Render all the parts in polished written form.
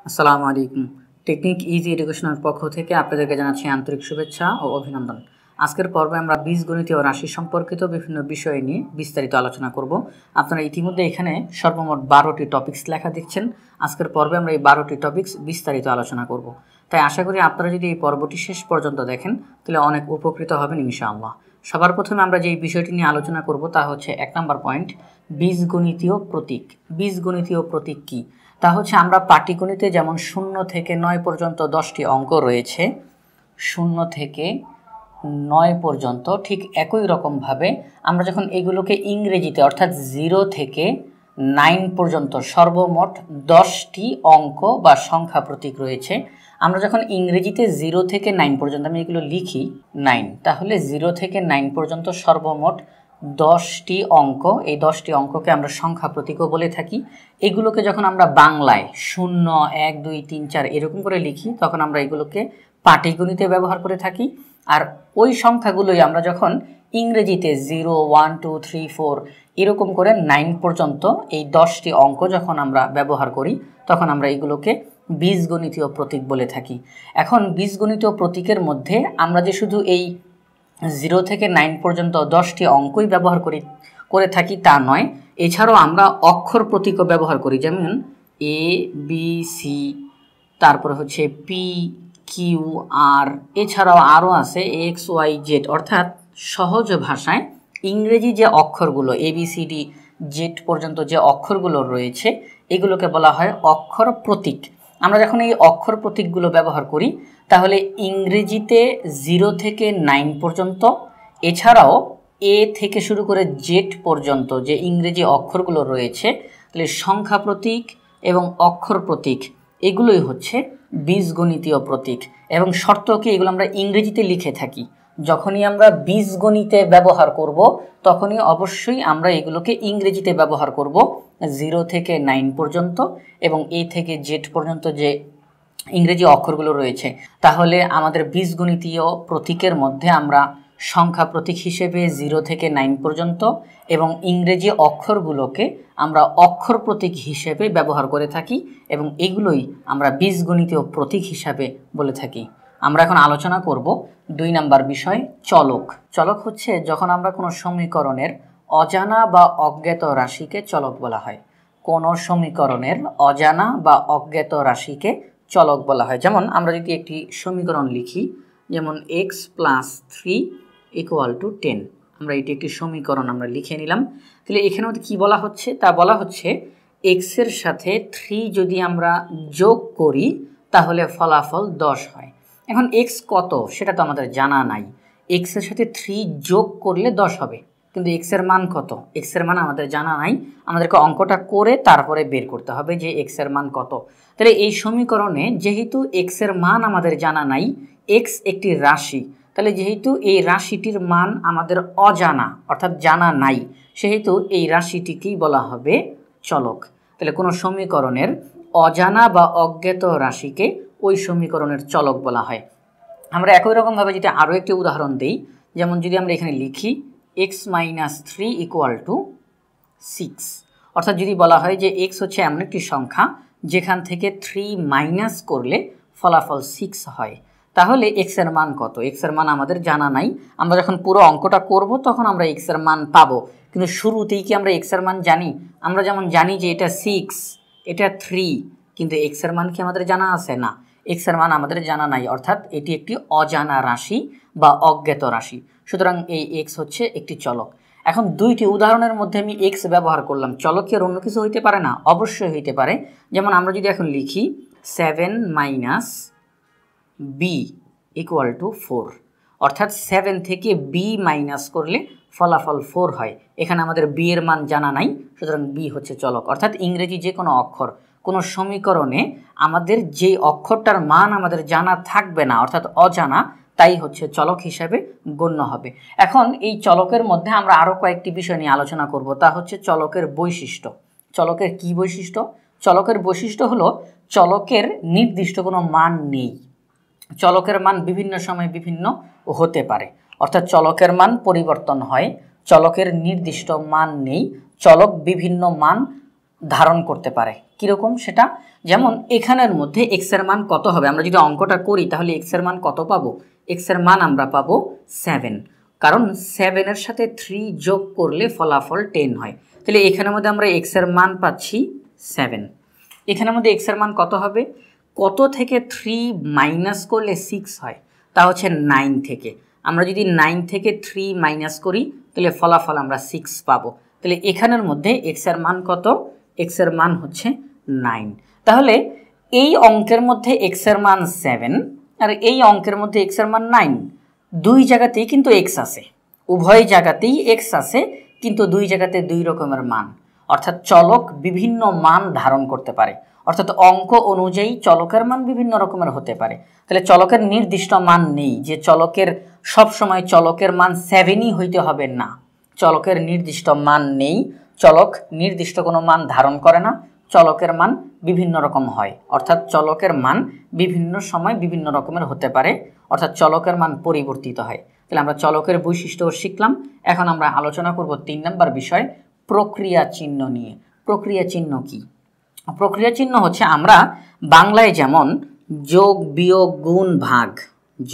আসসালামু আলাইকুম। Technique easy এডুকেশনের পক্ষ থেকে আপনাদেরকে জানাচ্ছি আন্তরিক শুভেচ্ছা ও অভিনন্দন। আজকের পর্বে আমরা বীজগণিত ও রাশি সম্পর্কিত বিভিন্ন বিষয় নিয়ে বিস্তারিত আলোচনা করব। আপনারা ইতিমধ্যে এখানে সর্বমোট 12টি টপিকস লেখা দেখছেন। আজকের পর্বে আমরা এই 12টি টপিকস বিস্তারিত আলোচনা করব। তাই আশা করি আপনারা যদি এই পর্বটি শেষ পর্যন্ত দেখেন তাহলে অনেক উপকৃত হবেন ইনশাআল্লাহ। সবার প্রথমে আমরা যে বিষয়টি নিয়ে আলোচনা করব তা হচ্ছে 1 নম্বর পয়েন্ট, বীজগণিতীয় প্রতীক। বীজগণিতীয় প্রতীক কি? তা হচ্ছে আমরা পাটিগণিতে যেমন 0 থেকে 9 পর্যন্ত 10টি অঙ্ক রয়েছে, 0 থেকে 9 পর্যন্ত ঠিক একই রকমভাবে আমরা যখন এগুলোকে ইংরেজিতে অর্থাৎ 0 থেকে 9 পর্যন্ত সর্বমোট 10টি অঙ্ক বা সংখ্যা প্রতীক রয়েছে, আমরা যখন ইংরেজিতে 0 থেকে 9 পর্যন্ত আমি এগুলো লিখি 9, তাহলে 0 থেকে 9 পর্যন্ত সর্বমোট 10টি অঙ্ক, এই 10টি অঙ্ককে আমরা সংখ্যা প্রতীকও বলে থাকি। এগুলোকে যখন আমরা বাংলায় 0, 1, 2, 3, 4 এরকম করে লিখি তখন আমরা এগুলোকে পাটিগণিতে ব্যবহার করে থাকি। আর ওই সংখ্যাগুলোই আমরা যখন ইংরেজিতে 0, 1, 2, 3, 4 এরকম করে 9 পর্যন্ত এই 10টি অঙ্ক যখন আমরা ব্যবহার করি তখন আমরা এগুলোকে বীজগণিতীয় প্রতীক বলে থাকি। এখন বীজগণিতীয় প্রতীকের মধ্যে আমরা যে শুধু এই 0 থেকে 9 পর্যন্ত 10টি অঙ্কই ব্যবহার করে থাকি তা নয়, এছাড়াও আমরা অক্ষর প্রতীকও ব্যবহার করি, যেমন এ, বি, সি, তারপরে হচ্ছে পি, কিউ, আর, এছাড়াও আরও আছে এক্স, ওয়াই, জেড। অর্থাৎ সহজ ভাষায় ইংরেজি যে অক্ষরগুলো এ, বি, সি, ডি, জেড পর্যন্ত যে অক্ষরগুলো রয়েছে এগুলোকে বলা হয় অক্ষর প্রতীক। আমরা যখন এই অক্ষর প্রতীকগুলো ব্যবহার করি তাহলে ইংরেজিতে 0 থেকে 9 পর্যন্ত, এছাড়াও এ থেকে শুরু করে জেড পর্যন্ত যে ইংরেজি অক্ষরগুলো রয়েছে, তাহলে সংখ্যা প্রতীক এবং অক্ষর প্রতীক এগুলোই হচ্ছে বীজগণিতীয় প্রতীক। এবং শর্ত কি, এগুলো আমরা ইংরেজিতে লিখে থাকি। যখনই আমরা বীজগণিতে ব্যবহার করব তখনই অবশ্যই আমরা এগুলোকে ইংরেজিতে ব্যবহার করব 0 থেকে 9 পর্যন্ত এবং এ থেকে জেড পর্যন্ত যে ইংরেজি অক্ষরগুলো রয়েছে। তাহলে আমাদের বীজগণিতীয় প্রতীকের মধ্যে আমরা সংখ্যা প্রতীক হিসেবে 0 থেকে 9 পর্যন্ত এবং ইংরেজি অক্ষরগুলোকে আমরা অক্ষর প্রতীক হিসেবে ব্যবহার করে থাকি এবং এগুলোই আমরা বীজগণিতীয় প্রতীক হিসাবে বলে থাকি। আমরা এখন আলোচনা করব 2 নম্বর বিষয়, চলক। চলক হচ্ছে যখন আমরা কোনো সমীকরণের অজানা বা অজ্ঞাত রাশিকে চলক বলা হয়। কোনো সমীকরণের অজানা বা অজ্ঞাত রাশিকে চলক বলা হয়। যেমন আমরা যদি একটি সমীকরণ লিখি, যেমন x + 3 = 10, আমরা এটি একটি সমীকরণ আমরা লিখে নিলাম। তাহলে এখানে কি বলা হচ্ছে, তা বলা হচ্ছে x এর সাথে 3 যদি আমরা যোগ করি তাহলে ফলাফল 10 হয়। এখন x কত সেটা তো আমাদের জানা নাই, x এর সাথে 3 যোগ করলে 10 হবে, কিন্তু x এর মান কত, x এর মান আমাদের জানা নাই। আমাদেরকে অঙ্কটা করে তারপরে বের করতে হবে যে x এর মান কত। তাহলে এই সমীকরণে যেহেতু x এর মান আমাদের জানা নাই, x একটি রাশি, তাহলে যেহেতু এই রাশিটির মান আমাদের অজানা অর্থাৎ জানা নাই, সেহেতু এই রাশিটিকেই বলা হবে চলক। তাহলে কোনো সমীকরণের অজানা বা অজ্ঞাত রাশিকে ওই সমীকরণের চলক বলা হয়। আমরা একই রকমভাবে যদি আরও একটি উদাহরণ দিই, যেমন যদি আমরা এখানে লিখি x - 3 = 6, অর্থাৎ যদি বলা হয় যে x হচ্ছে এমন একটি সংখ্যা যেখান থেকে 3 মাইনাস করলে ফলাফল 6 হয়, তাহলে x এর মান কত, x এর মান আমাদের জানা নাই। আমরা যখন পুরো অঙ্কটা করব তখন আমরা x এর মান পাবো, কিন্তু শুরুতেই কি আমরা x এর মান জানি? আমরা যেমন জানি যে এটা 6, এটা 3, কিন্তু x এর মান কি আমাদের জানা আছে? না, x এর মান আমাদের জানা নাই, অর্থাৎ এটি একটি অজানা রাশি বা অজ্ঞাত রাশি। সুতরাং এই x হচ্ছে একটি চলক। এখন 2টি উদাহরণের মধ্যে আমি x ব্যবহার করলাম, চলক কি আর অন্য কিছু হইতে পারে না? অবশ্যই হইতে পারে। যেমন আমরা যদি এখন লিখি 7 - b = 4, অর্থাৎ 7 থেকে b মাইনাস করলে ফলাফল 4 হয়। এখানে আমাদের b এর মান জানা নাই, সুতরাং b হচ্ছে চলক। অর্থাৎ ইংরেজি যে কোনো অক্ষর কোনো সমীকরণে আমাদের যে অক্ষরটার মান আমাদের জানা থাকবে না অর্থাৎ অজানা, তাই হচ্ছে চলক হিসাবে গণ্য হবে। এখন এই চলকের মধ্যে আমরা আরও কয়েকটি বিষয় নিয়ে আলোচনা করব, তা হচ্ছে চলকের বৈশিষ্ট্য। চলকের কি বৈশিষ্ট্য? চলকের বৈশিষ্ট্য হলো চলকের নির্দিষ্ট কোনো মান নেই, চলকের মান বিভিন্ন সময় বিভিন্ন হতে পারে, অর্থাৎ চলকের মান পরিবর্তন হয়, চলকের নির্দিষ্ট মান নেই, চলক বিভিন্ন মান ধারণ করতে পারে। কীরকম সেটা? যেমন এখানের মধ্যে এক্সের মান কত হবে, আমরা যদি অঙ্কটা করি তাহলে এক্সের মান কত পাবো? এক্সের মান আমরা পাবো 7, কারণ 7-এর সাথে 3 যোগ করলে ফলাফল 10 হয়। তাহলে এখানের মধ্যে আমরা এক্সের মান পাচ্ছি 7। এখানের মধ্যে এক্সের মান কত হবে? কত থেকে 3 মাইনাস করলে 6 হয়? তা হচ্ছে 9 থেকে। আমরা যদি 9 থেকে 3 মাইনাস করি তাহলে ফলাফল আমরা 6 পাবো। তাহলে এখানের মধ্যে এক্সের মান কত? এক্সের মান হচ্ছে 9। তাহলে এই অঙ্কের মধ্যে এক্সের মান 7 আর এই অঙ্কের মধ্যে এক্সের মান 9, দুই জায়গাতেই কিন্তু এক্স আছে, উভয় জায়গাতেই এক্স আছে, কিন্তু দুই জায়গাতে দুই রকমের মান, অর্থাৎ চলক বিভিন্ন মান ধারণ করতে পারে, অর্থাৎ অঙ্ক অনুযায়ী চলকের মান বিভিন্ন রকমের হতে পারে। তাহলে চলকের নির্দিষ্ট মান নেই যে চলকের সবসময় চলকের মান 7ই হইতে হবে, না, চলকের নির্দিষ্ট মান নেই, চলক নির্দিষ্ট কোনো মান ধারণ করে না, চলকের মান বিভিন্ন রকম হয়, অর্থাৎ চলকের মান বিভিন্ন সময় বিভিন্ন রকমের হতে পারে, অর্থাৎ চলকের মান পরিবর্তিত হয়। তাহলে আমরা চলকের বৈশিষ্ট্য শিখলাম। এখন আমরা আলোচনা করব 3 নম্বর বিষয়, প্রক্রিয়া চিহ্ন নিয়ে। প্রক্রিয়া চিহ্ন কি? প্রক্রিয়া চিহ্ন হচ্ছে আমরা বাংলায় যেমন যোগ বিয়োগ গুণ ভাগ,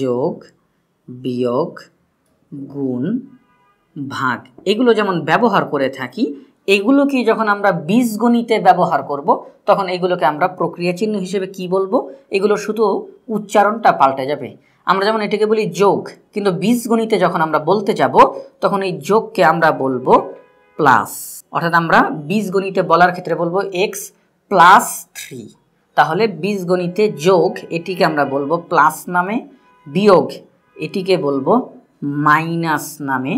যোগ বিয়োগ গুণ ভাগ এগুলো যেমন ব্যবহার করে থাকি, এগুলোকে যখন আমরা বীজগণিতে ব্যবহার করব তখন এগুলোকে আমরা প্রক্রিয়া চিহ্ন হিসেবে কি বলবো? এগুলো শুধু উচ্চারণটা পাল্টে যাবে। আমরা যেমন এটাকে বলি যোগ, কিন্তু বীজগণিতে যখন আমরা বলতে যাব তখন এই যোগকে আমরা বলবো প্লাস, অর্থাৎ আমরা বীজগণিতে বলার ক্ষেত্রে বলবো এক্স প্লাস 3। তাহলে বীজগণিতে যোগ এটিকে আমরা বলবো প্লাস নামে, বিয়োগ এটিকে বলবো মাইনাস নামে।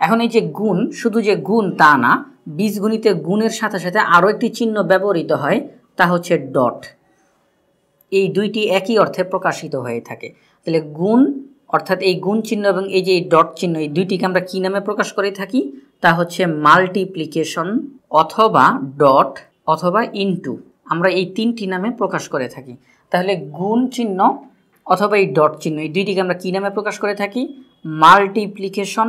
এখন এই যে গুণ, শুধু যে গুণ তা না, বীজগণিতে গুণের সাথে সাথে আরও একটি চিহ্ন ব্যবহৃত হয়, তা হচ্ছে ডট। এই দুইটি একই অর্থে প্রকাশিত হয়ে থাকে। তাহলে গুণ অর্থাৎ এই গুণ চিহ্ন এবং এই যে ডট চিহ্ন, এই দুইটিকে আমরা কী নামে প্রকাশ করে থাকি? তা হচ্ছে মাল্টিপ্লিকেশন অথবা ডট অথবা ইনটু, আমরা এই 3টি নামে প্রকাশ করে থাকি। তাহলে গুণ চিহ্ন অথবা এই ডট চিহ্ন, এই দুইটিকে আমরা কী নামে প্রকাশ করে থাকি? মাল্টিপ্লিকেশন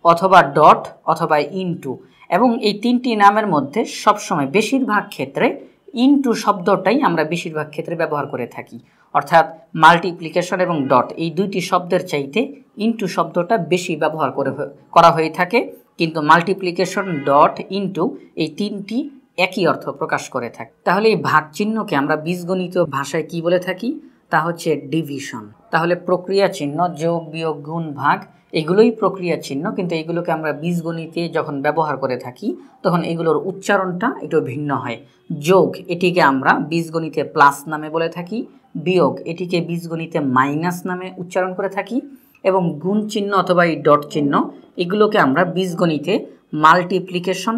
অথবা ডট অথবা ইনটু। এবং এই 3টি নামের মধ্যে সবসময় বেশিরভাগ ক্ষেত্রে ইনটু শব্দটাই আমরা বেশিরভাগ ক্ষেত্রে ব্যবহার করে থাকি, অর্থাৎ মাল্টিপ্লিকেশন এবং ডট এই দুইটি শব্দের চাইতে ইনটু শব্দটা বেশি ব্যবহার করা হয়ে থাকে, কিন্তু মাল্টিপ্লিকেশন, ডট, ইনটু এই 3টি একই অর্থ প্রকাশ করে থাকে। তাহলে এই ভাগ চিহ্নকে আমরা বীজগণিত ভাষায় কি বলে থাকি? তা হচ্ছে ডিভিশন। তাহলে প্রক্রিয়া চিহ্ন যোগ বিয়োগ গুণ ভাগ এগুলোই প্রক্রিয়া চিহ্ন, কিন্তু এগুলোকে আমরা বীজগণিতে যখন ব্যবহার করে থাকি তখন এগুলোর উচ্চারণটা একটু ভিন্ন হয়। যোগ এটিকে আমরা বীজগণিতে প্লাস নামে বলে থাকি, বিয়োগ এটিকে বীজগণিতে মাইনাস নামে উচ্চারণ করে থাকি, এবং গুণ চিহ্ন অথবা এই ডট চিহ্ন এগুলোকে আমরা বীজগণিতে মাল্টিপ্লিকেশন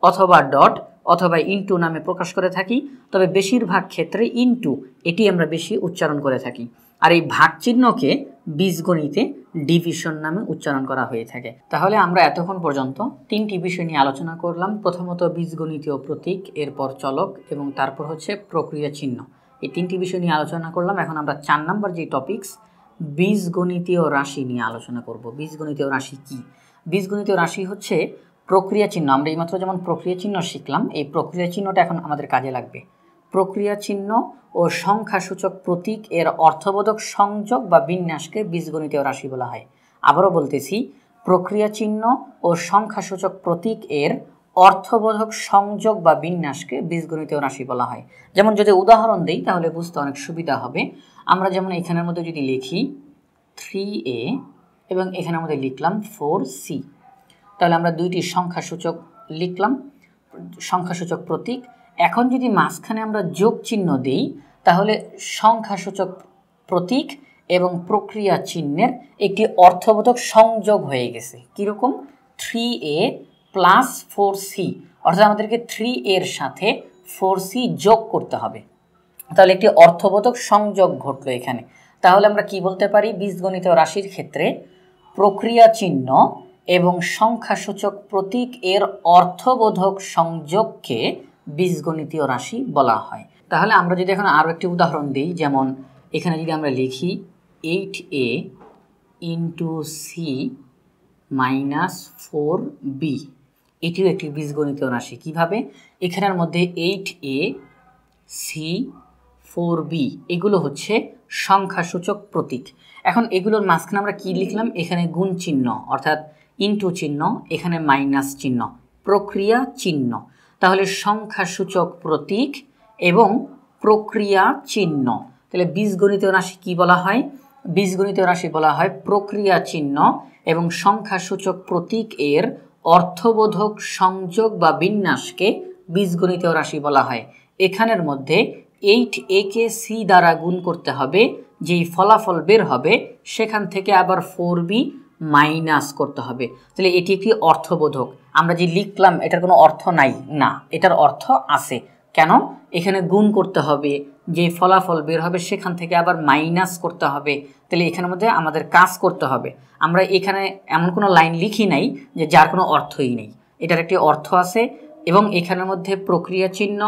অথবা ডট অথবা ইনটু নামে প্রকাশ করে থাকি। তবে বেশিরভাগ ক্ষেত্রে ইনটু এটি আমরা বেশি উচ্চারণ করে থাকি। আর এই ভাগ চিহ্নকে বীজগণিতে ডিভিশন নামে উচ্চারণ করা হয়ে থাকে। তাহলে আমরা এতক্ষণ পর্যন্ত 3টি বিষয় নিয়ে আলোচনা করলাম। প্রথমত বীজগণিতীয় প্রতীক, এরপর চলক এবং তারপর হচ্ছে প্রক্রিয়া চিহ্ন। এই 3টি বিষয় নিয়ে আলোচনা করলাম। এখন আমরা 4 নম্বর যে টপিকস বীজগণিতীয় রাশি নিয়ে আলোচনা করব। বীজগণিতীয় রাশি কি? বীজগণিতীয় রাশি হচ্ছে প্রক্রিয়া চিহ্ন। আমরা এইমাত্র যেমন প্রক্রিয়া চিহ্ন শিখলাম, এই প্রক্রিয়া চিহ্নটা এখন আমাদের কাজে লাগবে। প্রক্রিয়া চিহ্ন ও সংখ্যাসূচক প্রতীক এর অর্থবোধক সংযোগ বা বিন্যাসকে বীজগণিতীয় রাশি বলা হয়। আবারও বলতেছি, প্রক্রিয়া চিহ্ন ও সংখ্যাসূচক প্রতীক এর অর্থবোধক সংযোগ বা বিন্যাসকে বীজগণিতীয় রাশি বলা হয়। যেমন যদি উদাহরণ দিই তাহলে বুঝতে অনেক সুবিধা হবে। আমরা যেমন এখানের মধ্যে যদি লিখি 3a এবং এখানের মধ্যে লিখলাম 4c, তাহলে আমরা দুইটি সংখ্যাসূচক লিখলাম, সংখ্যাসূচক প্রতীক। এখন যদি মাঝখানে আমরা যোগ চিহ্ন দিই তাহলে সংখ্যাসূচক প্রতীক এবং প্রক্রিয়া চিহ্নের একটি অর্থবোধক সংযোগ হয়ে গেছে। কীরকম? 3a প্লাস 4c, অর্থাৎ আমাদেরকে 3a এর সাথে 4c যোগ করতে হবে। তাহলে একটি অর্থবোধক সংযোগ ঘটলো এখানে। তাহলে আমরা কি বলতে পারি? বীজগণিতীয় রাশির ক্ষেত্রে প্রক্রিয়া চিহ্ন এবং সংখ্যাসূচক প্রতীক এর অর্থবোধক সংযোগকে বীজগণিতীয় রাশি বলা হয়। তাহলে আমরা যদি এখন আরও একটি উদাহরণ দিই, যেমন এখানে যদি আমরা লিখি 8a into c minus 4b, এটিও একটি বীজগণিতীয় রাশি। কিভাবে? এখানের মধ্যে 8a c 4b এগুলো হচ্ছে সংখ্যাসূচক প্রতীক। এখন এগুলোর মাঝখানে আমরা কি লিখলাম? এখানে গুণ চিহ্ন অর্থাৎ ইনটু চিহ্ন, এখানে মাইনাস চিহ্ন, প্রক্রিয়া চিহ্ন। তাহলে সংখ্যাসূচক প্রতীক এবং প্রক্রিয়া চিহ্ন। তাহলে বীজগণিতীয় রাশি কি বলা হয়? বীজগণিতীয় রাশি বলা হয় প্রক্রিয়া চিহ্ন এবং সংখ্যাসূচক প্রতীক এর অর্থবোধক সংযোগ বা বিন্যাসকে বীজগণিতীয় রাশি বলা হয়। এখানের মধ্যে 8a কে c দ্বারা গুণ করতে হবে, যেই ফলাফল বের হবে সেখান থেকে আবার 4b মাইনাস করতে হবে। তাহলে এটি একটি অর্থবোধক। আমরা যে লিখলাম এটার কোনো অর্থ নাই, না, এটার অর্থ আছে। কেন? এখানে গুণ করতে হবে, যে ফলাফল বের হবে সেখান থেকে আবার মাইনাস করতে হবে। তাহলে এখানের মধ্যে আমাদের কাজ করতে হবে। আমরা এখানে এমন কোনো লাইন লিখি নাই যে যার কোনো অর্থই নেই, এটার একটি অর্থ আছে এবং এখানের মধ্যে প্রক্রিয়া চিহ্ন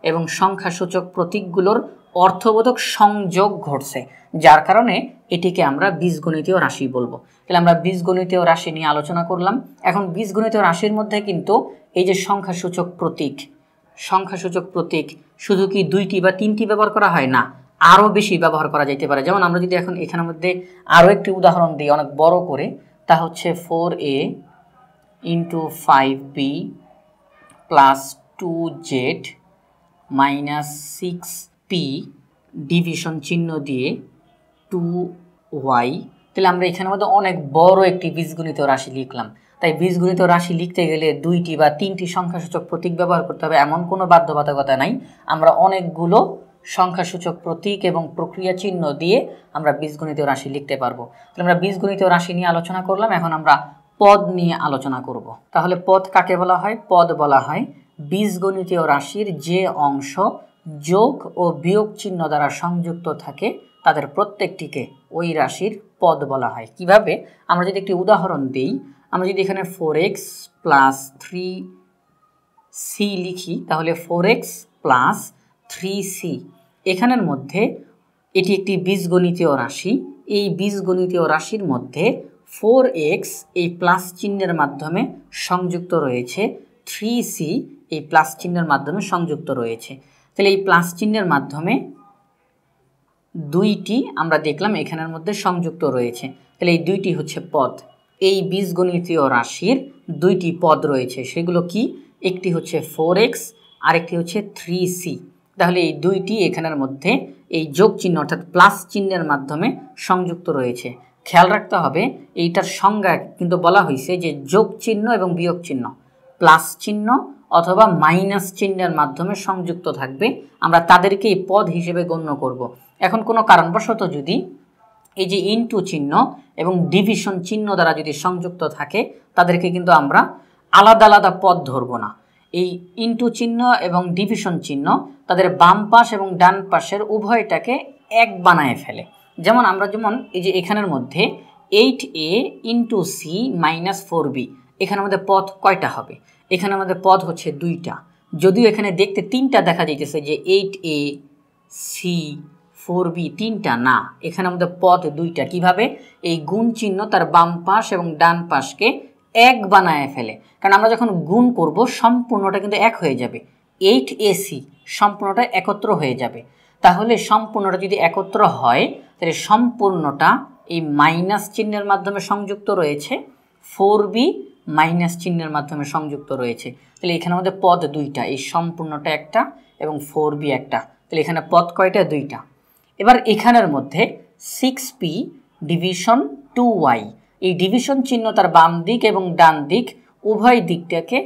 এবং সংখ্যাসূচক প্রতীকগুলোর অর্থবোধক সংযোগ ঘটছে, যার কারণে এটিকে আমরা বীজগণিতীয় রাশি বলবো। তাহলে আমরা বীজগণিতীয় রাশি নিয়ে আলোচনা করলাম। এখন বীজগণিতীয় রাশির মধ্যে কিন্তু এই যে সংখ্যাসূচক প্রতীক, সংখ্যাসূচক প্রতীক শুধু কি 2টি বা 3টি ব্যবহার করা হয় না, আরও বেশি ব্যবহার করা যেতে পারে। যেমন আমরা যদি এখন এখানের মধ্যে আরও একটি উদাহরণ দিই অনেক বড় করে, তা হচ্ছে 4a into 5b plus 2z minus 6p division চিহ্ন দিয়ে 2y। তাহলে আমরা এখানের মধ্যে অনেক বড় একটি বীজগণিতীয় রাশি লিখলাম। তাই বীজগণিতীয় রাশি লিখতে গেলে 2টি বা 3টি সংখ্যাসূচক প্রতীক ব্যবহার করতে হবে এমন কোনো বাধ্যবাধকতা নাই। আমরা অনেকগুলো সংখ্যাসূচক প্রতীক এবং প্রক্রিয়া চিহ্ন দিয়ে আমরা বীজগণিতীয় রাশি লিখতে পারবো। তাহলে আমরা বীজগণিতীয় রাশি নিয়ে আলোচনা করলাম, এখন আমরা পদ নিয়ে আলোচনা করব। তাহলে পদ কাকে বলা হয়? পদ বলা হয় বীজগণিতীয় রাশির যে অংশ যোগ ও বিয়োগ চিহ্ন দ্বারা সংযুক্ত থাকে তাদের প্রত্যেকটিকে ওই রাশির পদ বলা হয়। কিভাবে? আমরা যদি একটি উদাহরণ দিই, আমরা যদি এখানে 4x প্লাস 3c লিখি, তাহলে 4x প্লাস 3c এখানের মধ্যে এটি একটি বীজগণিতীয় রাশি। এই বীজগণিতীয় রাশির মধ্যে 4x এই প্লাস চিহ্নের মাধ্যমে সংযুক্ত রয়েছে, 3c এই প্লাস চিহ্নের মাধ্যমে সংযুক্ত রয়েছে। তাহলে এই প্লাস চিহ্নের মাধ্যমে 2টি আমরা দেখলাম এখানের মধ্যে সংযুক্ত রয়েছে। তাহলে এই 2টি হচ্ছে পদ। এই বীজগণিতীয় রাশির 2টি পদ রয়েছে, সেগুলো কি? একটি হচ্ছে 4x আরেকটি হচ্ছে 3c। তাহলে এই 2টি এখানের মধ্যে এই যোগ চিহ্ন অর্থাৎ প্লাস চিহ্নের মাধ্যমে সংযুক্ত রয়েছে। খেয়াল রাখতে হবে এইটার সংজ্ঞা কিন্তু বলা হয়েছে যে যোগ চিহ্ন এবং বিয়োগ চিহ্ন প্লাস চিহ্ন অথবা মাইনাস চিহ্নের মাধ্যমে সংযুক্ত থাকবে, আমরা তাদেরকে এই পদ হিসেবে গণ্য করব। এখন কোনো কারণবশত যদি এই যে ইনটু চিহ্ন এবং ডিভিশন চিহ্ন দ্বারা যদি সংযুক্ত থাকে তাদেরকে কিন্তু আমরা আলাদা আলাদা পদ ধরব না। এই ইনটু চিহ্ন এবং ডিভিশন চিহ্ন তাদের বাম পাশ এবং ডান পাশের উভয়টাকে এক বানায় ফেলে। যেমন আমরা এই যে এখানের মধ্যে 8a into c minus 4b, এখানের মধ্যে পদ কয়টা হবে? এখানে আমাদের পদ হচ্ছে 2টা, যদিও এখানে দেখতে 3টা দেখা যাইতেছে যে 8a c 4b 3টা না, এখানে আমাদের পদ 2টা। কিভাবে? এই গুণ চিহ্ন তার বাম পাশ এবং ডান পাশকে এক বানায় ফেলে, কারণ আমরা যখন গুণ করব সম্পূর্ণটা কিন্তু এক হয়ে যাবে, 8ac সম্পূর্ণটা একত্র হয়ে যাবে। তাহলে সম্পূর্ণটা যদি একত্র হয় তাহলে সম্পূর্ণটা এই মাইনাস চিহ্নের মাধ্যমে সংযুক্ত রয়েছে, 4b মাইনাস চিহ্নের মাধ্যমে সংযুক্ত রয়েছে। তাহলে এখানে আমাদের পদ 2টা, এই সম্পূর্ণটা একটা এবং 4b একটা। তাহলে এখানে পদ কয়টা? 2টা। এবার এখানের মধ্যে 6p ডিভিশন 2y, এই ডিভিশন চিহ্ন তার বাম দিক এবং ডান দিক উভয় দিকটাকে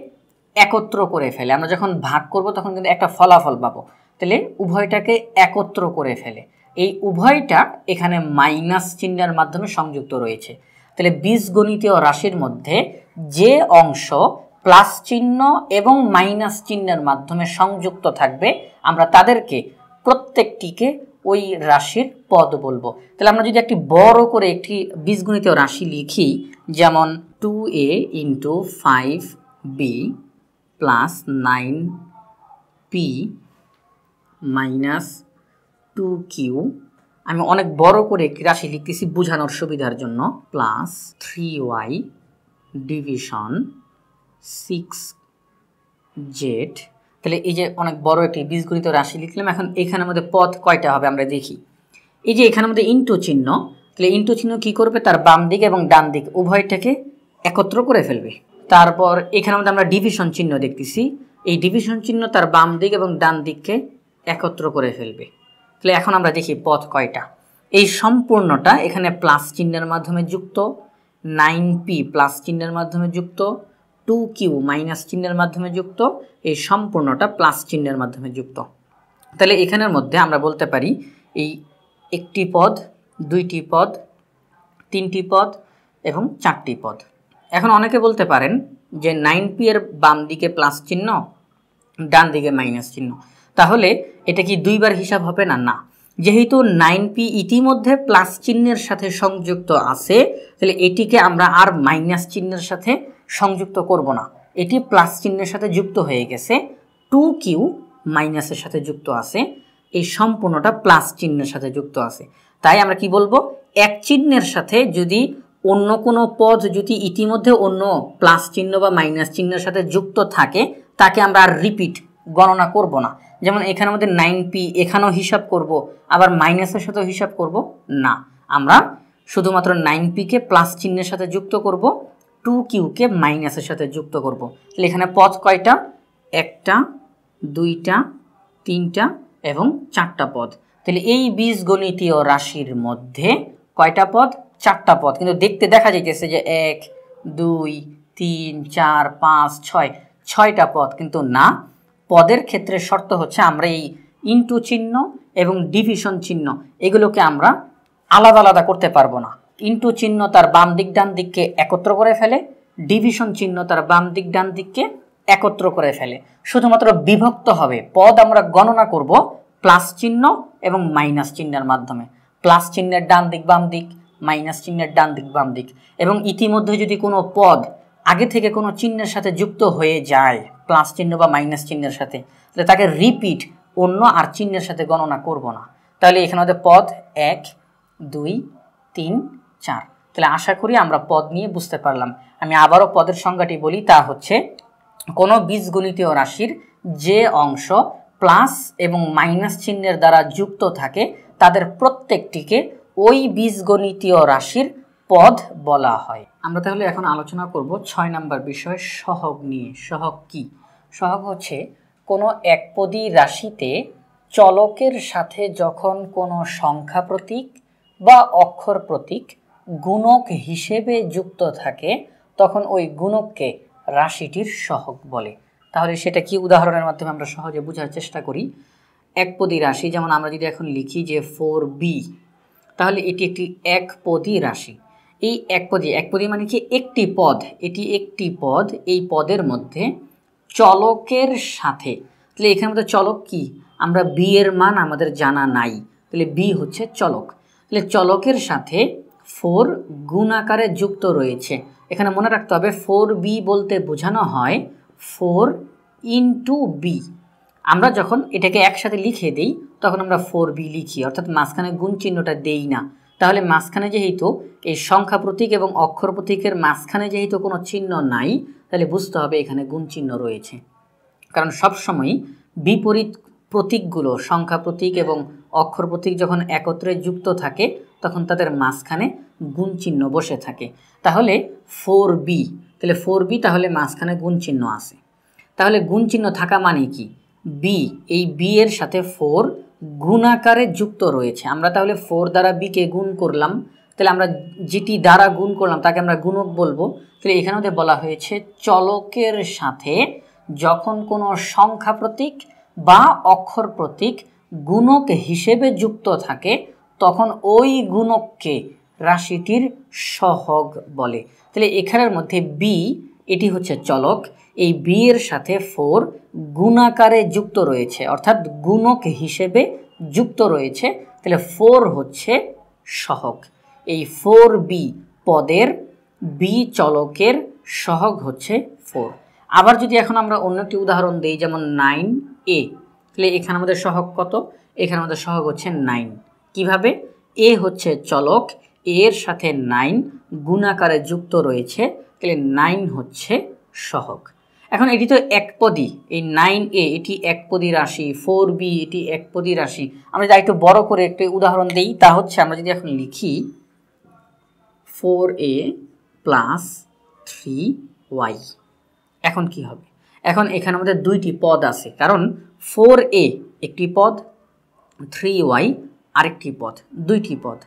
একত্র করে ফেলে। আমরা যখন ভাগ করব তখন কিন্তু একটা ফলাফল পাবো, তাহলে উভয়টাকে একত্র করে ফেলে। এই উভয়টা এখানে মাইনাস চিহ্নের মাধ্যমে সংযুক্ত রয়েছে। তাহলে বীজগণিতীয় রাশির মধ্যে যে অংশ প্লাস চিহ্ন এবং মাইনাস চিহ্নের মাধ্যমে সংযুক্ত থাকবে আমরা তাদেরকে প্রত্যেকটিকে ওই রাশির পদ বলবো। তাহলে আমরা যদি একটি বড় করে একটি বীজগণিতীয় রাশি লিখি, যেমন 2a into 5b plus 9p minus 2q, আমি অনেক বড় করে একটি রাশি লিখতেছি বোঝানোর সুবিধার জন্য, প্লাস 3y ডিভিশন 6 জেড। তাহলে এই যে অনেক বড় একটি বীজগণিত রাশি লিখলাম। এখন এখানের মধ্যে পদ কয়টা হবে আমরা দেখি। এই যে এখানের মধ্যে ইনটু চিহ্ন, তাহলে ইনটু চিহ্ন কী করবে, তার বাম দিক এবং ডান দিক উভয়টাকে একত্র করে ফেলবে। তারপর এখানের মধ্যে আমরা ডিভিশন চিহ্ন দেখতেছি, এই ডিভিশন চিহ্ন তার বাম দিক এবং ডান দিককে একত্র করে ফেলবে। তাহলে এখন আমরা দেখি পদ কয়টা। এই সম্পূর্ণটা এখানে প্লাস চিহ্নের মাধ্যমে যুক্ত, 9p প্লাস চিহ্নের মাধ্যমে যুক্ত, 2q মাইনাস চিহ্নের মাধ্যমে যুক্ত, এই সম্পূর্ণটা প্লাস চিহ্নের মাধ্যমে যুক্ত। তাহলে এখানের মধ্যে আমরা বলতে পারি এই একটি পদ, দুইটি পদ, তিনটি পদ এবং চারটি পদ। এখন অনেকে বলতে পারেন যে 9p এর বাম দিকে প্লাস চিহ্ন, ডান দিকে মাইনাস চিহ্ন, তাহলে এটা কি দুইবার হিসাব হবে না? না, যেহেতু 9p ইতিমধ্যে প্লাস চিহ্নের সাথে সংযুক্ত আছে, তাহলে এটিকে আমরা আর মাইনাস চিহ্নের সাথে সংযুক্ত করব না, এটি প্লাস চিহ্নের সাথে যুক্ত হয়ে গেছে, 2q মাইনাসের সাথে যুক্ত আছে, এই সম্পূর্ণটা প্লাস চিহ্নের সাথে যুক্ত আছে। তাই আমরা কি বলবো, এক চিহ্নের সাথে যদি অন্য কোনো পদ যদি ইতিমধ্যে অন্য প্লাস চিহ্ন বা মাইনাস চিহ্নের সাথে যুক্ত থাকে, তাকে আমরা আর রিপিট গণনা করব না। যেমন এখানে আমাদের 9p, এখানেও হিসাব করব, আবার মাইনাসের সাথেও হিসাব করব না, আমরা শুধুমাত্র 9p কে প্লাস চিহ্নের সাথে যুক্ত করব, 2q কে মাইনাসের সাথে যুক্ত করব। তাহলে এখানে পদ কয়টা, একটা, দুইটা, তিনটা এবং চারটা পদ। তাহলে এই বীজগণিতীয় রাশির মধ্যে কয়টা পদ, চারটা পদ। কিন্তু দেখতে দেখা যাইতেছে যে 1 2 3 4 5 6 ছয়টা পদ, কিন্তু না, পদের ক্ষেত্রে শর্ত হচ্ছে আমরা এই ইনটু চিহ্ন এবং ডিভিশন চিহ্ন এগুলোকে আমরা আলাদা আলাদা করতে পারবো না। ইনটু চিহ্ন তার বাম দিক ডান দিককে একত্র করে ফেলে, ডিভিশন চিহ্ন তার বাম দিক ডান দিককে একত্র করে ফেলে, শুধুমাত্র বিভক্ত হবে। পদ আমরা গণনা করব প্লাস চিহ্ন এবং মাইনাস চিহ্নের মাধ্যমে, প্লাস চিহ্নের ডান দিক বাম দিক, মাইনাস চিহ্নের ডান দিক বাম দিক। এবং ইতিমধ্যে যদি কোনো পদ আগে থেকে কোনো চিহ্নের সাথে যুক্ত হয়ে যায়, প্লাস চিহ্ন বা মাইনাস চিহ্নের সাথে, তাহলে তাকে রিপিট অন্য আর চিহ্নের সাথে গণনা করব না। তাহলে এখানে আমাদের পদ 1 2 3 4। তাহলে আশা করি আমরা পদ নিয়ে বুঝতে পারলাম। আমি আবারও পদের সংজ্ঞাটি বলি, তা হচ্ছে কোনো বীজগণিতীয় রাশির যে অংশ প্লাস এবং মাইনাস চিহ্নের দ্বারা যুক্ত থাকে তাদের প্রত্যেকটিকে ওই বীজগণিতীয় রাশির পদ বলা হয়। আমরা তাহলে এখন আলোচনা করব 6 নম্বর বিষয় সহগ নিয়ে। সহগ কি? সহগ হচ্ছে কোনো একপদী রাশিতে চলকের সাথে যখন কোনো সংখ্যা প্রতীক বা অক্ষর প্রতীক গুণক হিসেবে যুক্ত থাকে, তখন ওই গুণককে রাশিটির সহগ বলে। তাহলে সেটা কি, উদাহরণের মাধ্যমে আমরা সহজে বোঝার চেষ্টা করি। একপদী রাশি, যেমন আমরা যদি এখন লিখি যে 4b, তাহলে এটি একটি একপদী রাশি। এই একপদী মানে কি, একটি পদ, এটি একটি পদ, এই পদের মধ্যে চলকের সাথে, তাহলে এখানে আমাদের চলক কি, আমরা b এর মান আমাদের জানা নাই, তাহলে b হচ্ছে চলক। তাহলে চলকের সাথে 4 গুণ আকারে যুক্ত রয়েছে। এখানে মনে রাখতে হবে 4b বলতে বোঝানো হয় 4 ইন্টু b। আমরা যখন এটাকে একসাথে লিখে দিই তখন আমরা 4b লিখি, অর্থাৎ মাঝখানে গুণ চিহ্নটা দেই না। তাহলে মাঝখানে যেহেতু এই সংখ্যা প্রতীক এবং অক্ষর প্রতীকের মাঝখানে যেহেতু কোনো চিহ্ন নাই, তাহলে বুঝতে হবে এখানে গুণ চিহ্ন রয়েছে। কারণ সবসময়ই বিপরীত প্রতীকগুলো, সংখ্যা প্রতীক এবং অক্ষর প্রতীক যখন একত্রে যুক্ত থাকে তখন তাদের মাঝখানে গুণ চিহ্ন বসে থাকে। তাহলে 4b, তাহলে 4b, তাহলে মাঝখানে গুণ চিহ্ন আছে। তাহলে গুণ চিহ্ন থাকা মানে কি, b, এই b এর সাথে 4 গুণ আকারে যুক্ত রয়েছে। আমরা তাহলে 4 দ্বারা b কে গুণ করলাম, তাহলে আমরা যেটি দ্বারা গুণ করলাম তাকে আমরা গুণক বলবো। তাহলে এখানে ওদের বলা হয়েছে চলকের সাথে যখন কোনো সংখ্যা প্রতীক বা অক্ষর প্রতীক গুণক হিসেবে যুক্ত থাকে তখন ওই গুণককে রাশিটির সহগ বলে। তাহলে এখানের মধ্যে b, এটি হচ্ছে চলক, এই b এর সাথে 4 গুণাকারে যুক্ত রয়েছে, অর্থাৎ গুণক হিসেবে যুক্ত রয়েছে, তাহলে 4 হচ্ছে সহগ। এই 4b পদের b চলকের সহগ হচ্ছে 4। আবার যদি এখন আমরা অন্য একটি উদাহরণ দিই, যেমন 9a, তাহলে এখানে আমাদের সহগ কত, এখানে আমাদের সহগ হচ্ছে 9। কিভাবে, a হচ্ছে চলক, a এর সাথে 9 গুণাকারে যুক্ত রয়েছে, তাহলে 9 হচ্ছে সহগ। এখন এটি তো একপদী, এই 9a এটি একপদী রাশি, 4b এটি একপদী রাশি। আমরা যদি একটু বড় করে একটি উদাহরণ দিই, তা হচ্ছে আমরা যদি এখন লিখি 4a প্লাস 3y, এখন কি হবে? এখন এখানে আমাদের দুইটি পদ আছে, কারণ 4a একটি পদ, 3y আরেকটি পদ, দুইটি পদ।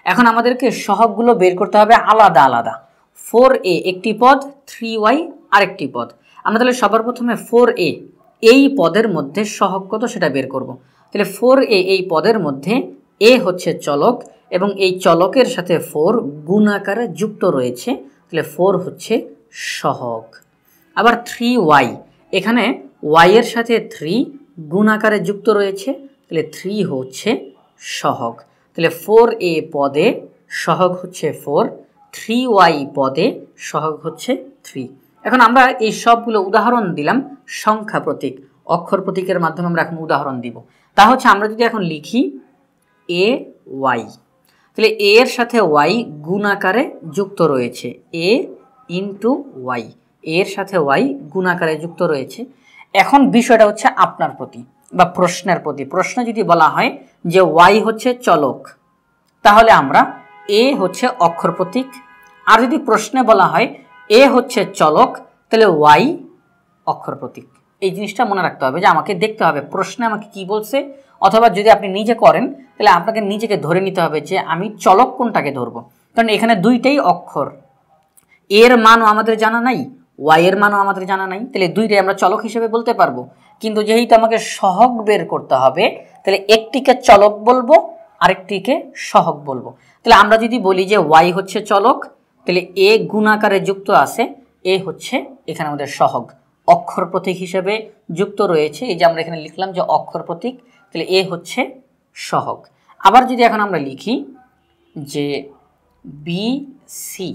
এখন আমাদেরকে সহগগুলো বের করতে হবে আলাদা আলাদা। 4a একটি পদ, 3y আরেকটি পদ। আমরা তাহলে সবার প্রথমে 4a এই পদের মধ্যে সহগ কত সেটা বের করব। তাহলে 4a এই পদের মধ্যে a হচ্ছে চলক এবং এই চলকের সাথে 4 গুণ আকারে যুক্ত রয়েছে, তাহলে 4 হচ্ছে সহগ। আবার 3y, এখানে y এর সাথে 3 গুণ আকারে যুক্ত রয়েছে, তাহলে 3 হচ্ছে সহগ। তাহলে 4a পদে সহগ হচ্ছে 4, 3y পদে সহগ হচ্ছে 3। এখন আমরা এই সবগুলো উদাহরণ দিলাম সংখ্যা প্রতীক, অক্ষর প্রতীকের মাধ্যমে আমরা এখন উদাহরণ দিব। তা হচ্ছে আমরা যদি এখন লিখি a y, তাহলে a এর সাথে y গুণ আকারে যুক্ত রয়েছে, a ইন্টু y, এর সাথে y গুণ আকারে যুক্ত রয়েছে। এখন বিষয়টা হচ্ছে আপনার প্রতি বা প্রশ্নের প্রতি। প্রশ্ন যদি বলা হয় যে y হচ্ছে চলক, তাহলে আমরা a হচ্ছে অক্ষর প্রতীক। আর যদি প্রশ্নে বলা হয় a হচ্ছে চলক, তাহলে y অক্ষর প্রতীক। এই জিনিসটা মনে রাখতে হবে যে আমাকে দেখতে হবে প্রশ্নে আমাকে কি বলছে, অথবা যদি আপনি নিজে করেন তাহলে আপনাকে নিজেকে ধরে নিতে হবে যে আমি চলক কোনটাকে ধরবো, কারণ এখানে দুইটাই অক্ষর, এর মানও আমাদের জানা নাই, y এর মানও আমাদের জানা নাই, তাহলে দুইটাই আমরা চলক হিসেবে বলতে পারবো। কিন্তু যেহেতু আমাকে সহগ বের করতে হবে, তাহলে একটিকে চলক বলবো আরেকটিকে সহগ বলবো। তাহলে আমরা যদি বলি যে y হচ্ছে চলক, তাহলে a গুণ আকারে যুক্ত আছে, a হচ্ছে এখানে আমাদের সহগ, অক্ষর প্রতীক হিসেবে যুক্ত রয়েছে। এই যে আমরা এখানে লিখলাম যে অক্ষর প্রতীক, তাহলে a হচ্ছে সহগ। আবার যদি এখন আমরা লিখি যে বি সি,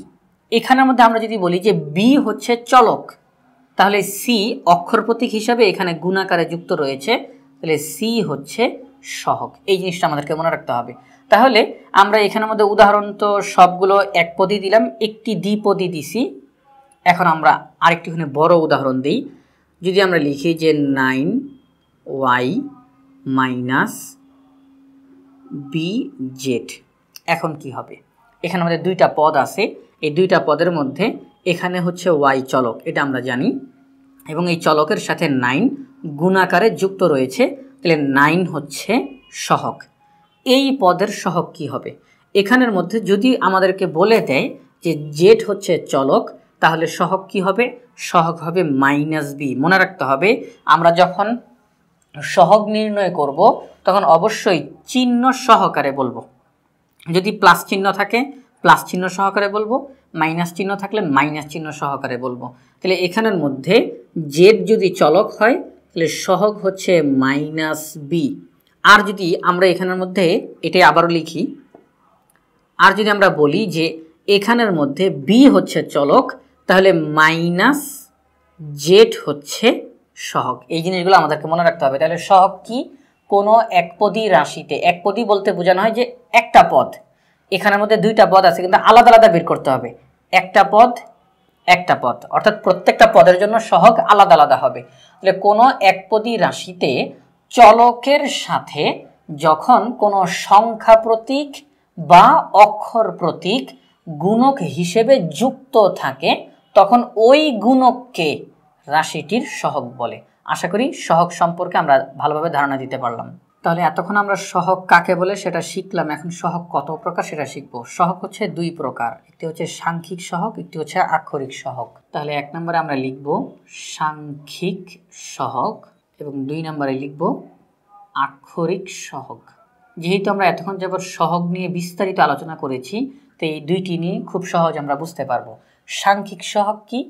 এখানের মধ্যে আমরা যদি বলি যে বি হচ্ছে চলক, তাহলে সি অক্ষর প্রতীক হিসাবে এখানে গুণ আকারে যুক্ত রয়েছে, তাহলে সি হচ্ছে সহগ। এই জিনিসটা আমাদেরকে মনে রাখতে হবে। তাহলে আমরা এখানের মধ্যে উদাহরণ তো সবগুলো একপদী দিলাম, একটি দ্বিপদী দিছি। এখন আমরা আরেকটিখানে বড় উদাহরণ দিই। যদি আমরা লিখি যে 9y মাইনাস bz, এখন কি হবে? এখানে আমাদের দুইটা পদ আছে, এই দুইটা পদের মধ্যে এখানে হচ্ছে y চলক, এটা আমরা জানি, এবং এই চলকের সাথে 9 গুণ আকারে যুক্ত রয়েছে, তাহলে 9 হচ্ছে সহগ। এই পদের সহগ কি হবে? এখানের মধ্যে যদি আমাদেরকে বলে দেয় যে z হচ্ছে চলক, তাহলে সহগ কি হবে? সহগ হবে -b। মনে রাখতে হবে আমরা যখন সহগ নির্ণয় করব তখন অবশ্যই চিহ্ন সহকারে বলবো। যদি প্লাস চিহ্ন থাকে প্লাস চিহ্ন সহকারে বলবো, মাইনাস চিহ্ন থাকলে মাইনাস চিহ্ন সহকারে বলবো। তাহলে এখানের মধ্যে জেড যদি চলক হয় তাহলে সহগ হচ্ছে -b। আর যদি আমরা এখানের মধ্যে এটাই আবারও লিখি, আর যদি আমরা বলি যে এখানের মধ্যে বি হচ্ছে চলক, তাহলে -z হচ্ছে সহগ। এই জিনিসগুলো আমাদেরকে মনে রাখতে হবে। তাহলে সহগ কি? কোনো একপদী রাশিতে, একপদী বলতে বোঝানো হয় যে একটা পদ, এখানের মধ্যে দুইটা পদ আছে কিন্তু আলাদা আলাদা বের করতে হবে, একটা পদ একটা পদ, অর্থাৎ প্রত্যেকটা পদের জন্য সহগ আলাদা আলাদা হবে। তাহলে কোনো একপদী রাশিতে চলকের সাথে যখন কোনো সংখ্যা প্রতীক বা অক্ষর প্রতীক গুণক হিসেবে যুক্ত থাকে তখন ওই গুণককে রাশিটির সহগ বলে। আশা করি সহগ সম্পর্কে আমরা ভালোভাবে ধারণা দিতে পারলাম। তাহলে এতক্ষণ আমরা সহগ কাকে বলে সেটা শিখলাম, এখন সহগ কত প্রকার সেটা শিখবো। সহগ হচ্ছে দুই প্রকার, একটি হচ্ছে সাংখ্যিক সহগ, একটি হচ্ছে আক্ষরিক সহগ। তাহলে 1 নম্বরে আমরা লিখব সাংখ্যিক সহগ এবং 2 নম্বরে লিখব আক্ষরিক সহগ। যেহেতু আমরা এতক্ষণ যাবত সহগ নিয়ে বিস্তারিত আলোচনা করেছি, তো এই দুইটি নিয়ে খুব সহজ আমরা বুঝতে পারবো। সাংখ্যিক সহগ কি?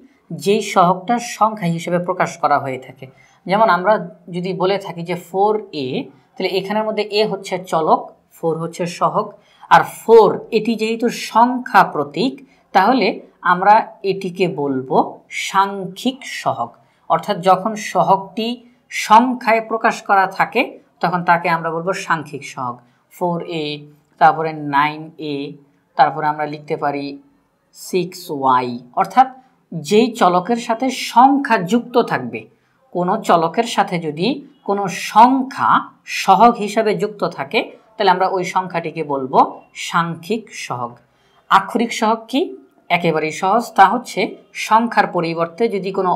যেই সহগটা সংখ্যা হিসেবে প্রকাশ করা হয়ে থাকে। যেমন আমরা যদি বলে থাকি যে 4a, তাহলে এখানের মধ্যে a হচ্ছে চলক, 4 হচ্ছে সহগ। আর 4 এটি যেহেতু সংখ্যা প্রতীক, তাহলে আমরা এটিকে বলবো সাংখ্যিক সহগ। অর্থাৎ যখন সহগটি সংখ্যায় প্রকাশ করা থাকে তখন তাকে আমরা বলবো সাংখ্যিক সহগ। 4a, তারপরে 9a, তারপরে আমরা লিখতে পারি 6y, অর্থাৎ যেই চলকের সাথে সংখ্যা যুক্ত থাকবে, কোনো চলকের সাথে যদি কোনো সংখ্যা সহগ হিসাবে যুক্ত থাকে তাহলে আমরা ওই সংখ্যাটিকে বলবো সাংখ্যিক সহগ। আক্ষরিক সহগ কি? একেবারেই সহজ, তা হচ্ছে সংখ্যার পরিবর্তে যদি কোনো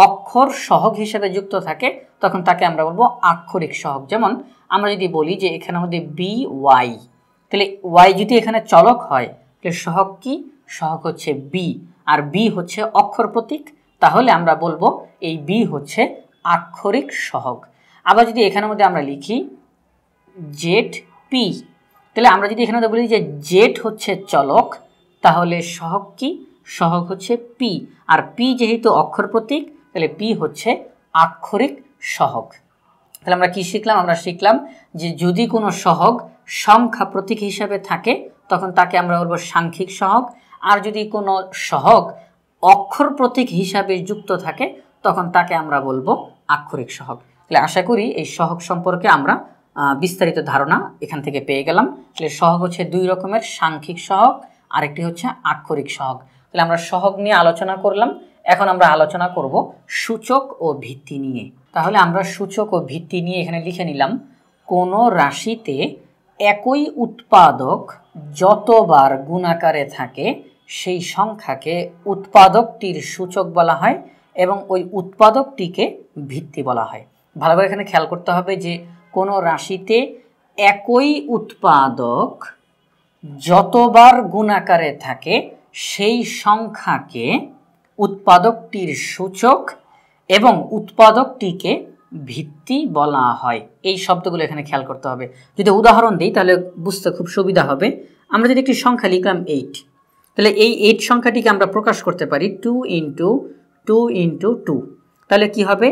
অক্ষর সহগ হিসাবে যুক্ত থাকে তখন তাকে আমরা বলবো আক্ষরিক সহগ। যেমন আমরা যদি বলি যে এখানে আমাদের বি ওয়াই, তাহলে ওয়াই যদি এখানে চলক হয় তাহলে সহগ কি? সহগ হচ্ছে বি, আর বি হচ্ছে অক্ষর প্রতীক, তাহলে আমরা বলবো এই বি হচ্ছে আক্ষরিক সহগ। আবার যদি এখানের মধ্যে আমরা লিখি জেড পি, তাহলে আমরা যদি এখানে বলি যে জেড হচ্ছে চলক, তাহলে সহগ কি? সহগ হচ্ছে পি, আর পি যেহেতু অক্ষর প্রতীক তাহলে পি হচ্ছে আক্ষরিক সহগ। তাহলে আমরা কি শিখলাম? আমরা শিখলাম যে যদি কোনো সহগ সংখ্যা প্রতীক হিসাবে থাকে তখন তাকে আমরা বলবো সাংখ্যিক সহগ, আর যদি কোনো সহগ অক্ষর প্রতীক হিসাবে যুক্ত থাকে তখন তাকে আমরা বলবো আক্ষরিক সহগ। তাহলে আশা করি এই সহগ সম্পর্কে আমরা বিস্তারিত ধারণা এখান থেকে পেয়ে গেলাম। তাহলে সহগ হচ্ছে দুই রকমের, সাংখ্যিক সহগ আরেকটি হচ্ছে আক্ষরিক সহগ। তাহলে আমরা সহগ নিয়ে আলোচনা করলাম, এখন আমরা আলোচনা করব সূচক ও ভিত্তি নিয়ে। তাহলে আমরা সূচক ও ভিত্তি নিয়ে এখানে লিখে নিলাম, কোনো রাশিতে একই উৎপাদক যতবার গুণাকারে থাকে সেই সংখ্যাকে উৎপাদকটির সূচক বলা হয় এবং ওই উৎপাদকটিকে ভিত্তি বলা হয়। ভালো করে এখানে খেয়াল করতে হবে যে কোনো রাশিতে একই উৎপাদক যতবার গুণাকারে থাকে সেই সংখ্যাকে উৎপাদকটির সূচক এবং উৎপাদকটিকে ভিত্তি বলা হয়। এই শব্দগুলো এখানে খেয়াল করতে হবে। যদি উদাহরণ দিই তাহলে বুঝতে খুব সুবিধা হবে। আমরা যদি একটি সংখ্যা লিখলাম 8, তাহলে এই 8 সংখ্যাটিকে আমরা প্রকাশ করতে পারি 2 ইন্টু 2 ইন্টু 2, তাহলে কি হবে?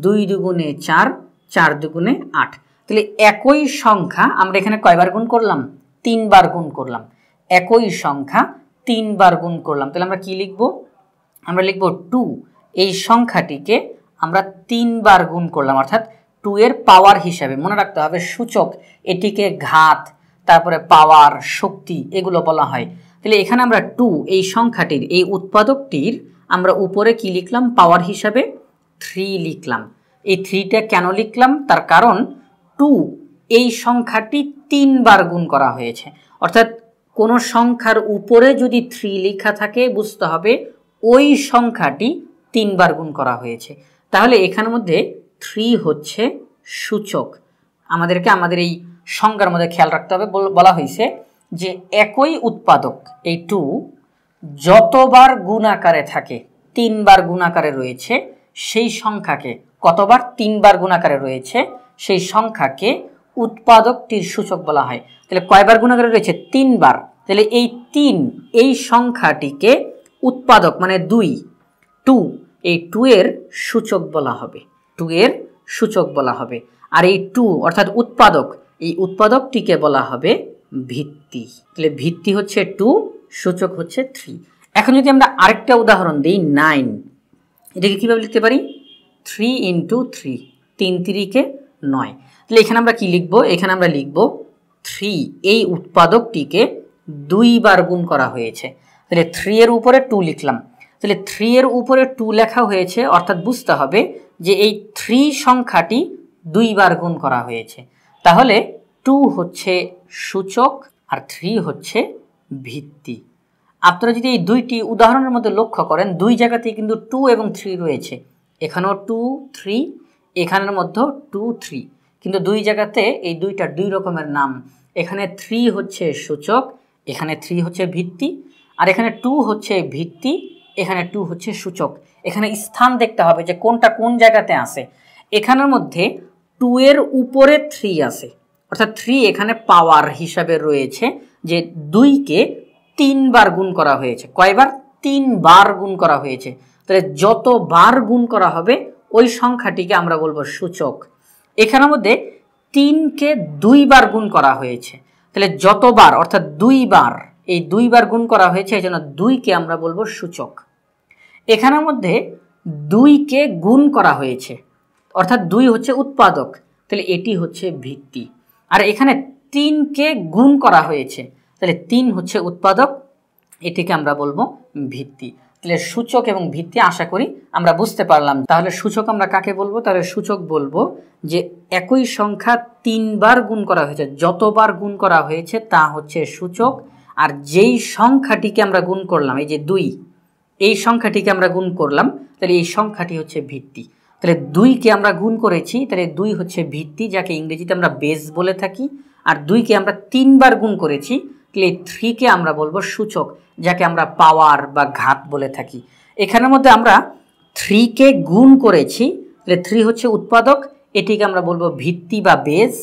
2 দুগুণে 4, 4 দুগুণে 8। তাহলে একই সংখ্যা আমরা এখানে কয়বার গুণ করলাম? 3 বার গুণ করলাম। একই সংখ্যা 3 বার গুণ করলাম, তাহলে আমরা কি লিখব? আমরা লিখব 2, এই সংখ্যাটিকে আমরা 3 বার গুণ করলাম, অর্থাৎ 2 এর পাওয়ার হিসাবে। মনে রাখতে হবে সূচক, এটিকে ঘাত, তারপরে পাওয়ার, শক্তি এগুলো বলা হয়। তাহলে এখানে আমরা 2 এই সংখ্যাটির, এই উৎপাদকটির আমরা উপরে কি লিখলাম? পাওয়ার হিসাবে 3 লিখলাম। এই 3টা কেন লিখলাম? তার কারণ 2 এই সংখ্যাটি 3 বার গুণ করা হয়েছে, অর্থাৎ কোনো সংখ্যার উপরে যদি 3 লেখা থাকে বুঝতে হবে ওই সংখ্যাটি 3 বার গুণ করা হয়েছে। তাহলে এখানের মধ্যে 3 হচ্ছে সূচক। আমাদেরকে আমাদের এই সংখ্যার মধ্যে খেয়াল রাখতে হবে, বলা হয়েছে যে একই উৎপাদক এই 2 যতবার গুণাকারে থাকে, 3 বার গুণাকারে রয়েছে সেই সংখ্যাকে, কতবার? 3 বার গুণাকারে রয়েছে সেই সংখ্যাকে উৎপাদকটির সূচক বলা হয়। তাহলে কয়বার গুণাকারে রয়েছে? 3 বার। তাহলে এই 3 এই সংখ্যাটিকে উৎপাদক মানে 2 এই 2 এর সূচক বলা হবে, 2 এর সূচক বলা হবে। আর এই 2 অর্থাৎ উৎপাদক, এই উৎপাদকটিকে বলা হবে ভিত্তি। তাহলে ভিত্তি হচ্ছে 2, সূচক হচ্ছে 3। এখন যদি আমরা আরেকটা উদাহরণ দিই 9, এটাকে কিভাবে লিখতে পারি? 3 ইন্টু 3, 3 3 9। তাহলে এখানে আমরা কি লিখব? এখানে আমরা লিখব 3 এই উৎপাদকটিকে 2 বার গুণ করা হয়েছে। তাহলে 3 এর উপরে 2 লিখলাম। তাহলে 3 এর উপরে 2 লেখা হয়েছে, অর্থাৎ বুঝতে হবে যে এই 3 সংখ্যাটি 2 বার গুণ করা হয়েছে। তাহলে 2 হচ্ছে সূচক আর 3 হচ্ছে ভিত্তি। আপনারা যদি এই দুইটি উদাহরণের মধ্যে লক্ষ্য করেন, দুই জায়গাতেই কিন্তু 2 এবং 3 রয়েছে। এখানেও 2 3, এখানের মধ্যেও 2 3, কিন্তু দুই জায়গাতে এই দুইটা দুই রকমের নাম। এখানে 3 হচ্ছে সূচক, এখানে 3 হচ্ছে ভিত্তি, আর এখানে 2 হচ্ছে ভিত্তি, এখানে 2 হচ্ছে সূচক। এখানে স্থান দেখতে হবে যে কোনটা কোন জায়গাতে আছে। এখানের মধ্যে 2 এর উপরে 3 আছে, অর্থাৎ 3 এখানে পাওয়ার হিসাবে রয়েছে, যে 2কে 3 বার গুণ করা হয়েছে। কয়বার? 3 বার গুণ করা হয়েছে। তাহলে যত বার গুণ করা হবে ওই সংখ্যাটিকে আমরা বলবো সূচক। এখানের মধ্যে 3কে 2 বার গুণ করা হয়েছে, তাহলে যতবার অর্থাৎ 2 বার, এই 2 বার গুণ করা হয়েছে এই জন্য 2কে আমরা বলবো সূচক। এখানের মধ্যে 2কে গুণ করা হয়েছে, অর্থাৎ 2 হচ্ছে উৎপাদক, তাহলে এটি হচ্ছে ভিত্তি। আর এখানে 3কে গুণ করা হয়েছে, তাহলে 3 হচ্ছে উৎপাদক, এটিকে আমরা বলবো ভিত্তি। তাহলে সূচক এবং ভিত্তি আশা করি আমরা বুঝতে পারলাম। তাহলে সূচক আমরা কাকে বলবো? তাহলে সূচক বলবো যে একই সংখ্যা 3 বার গুণ করা হয়েছে, যতবার গুণ করা হয়েছে তা হচ্ছে সূচক। আর যেই সংখ্যাটিকে আমরা গুণ করলাম, এই যে 2, এই সংখ্যাটিকে আমরা গুণ করলাম, তাহলে এই সংখ্যাটি হচ্ছে ভিত্তি। তাহলে 2কে আমরা গুণ করেছি, তাহলে 2 হচ্ছে ভিত্তি, যাকে ইংরেজিতে আমরা বেস বলে থাকি। আর 2কে আমরা 3 বার গুণ করেছি, তাহলে 3কে আমরা বলবো সূচক, যাকে আমরা পাওয়ার বা ঘাত বলে থাকি। এখানের মধ্যে আমরা 3কে গুণ করেছি, তাহলে 3 হচ্ছে উৎপাদক, এটিকে আমরা বলবো ভিত্তি বা বেস।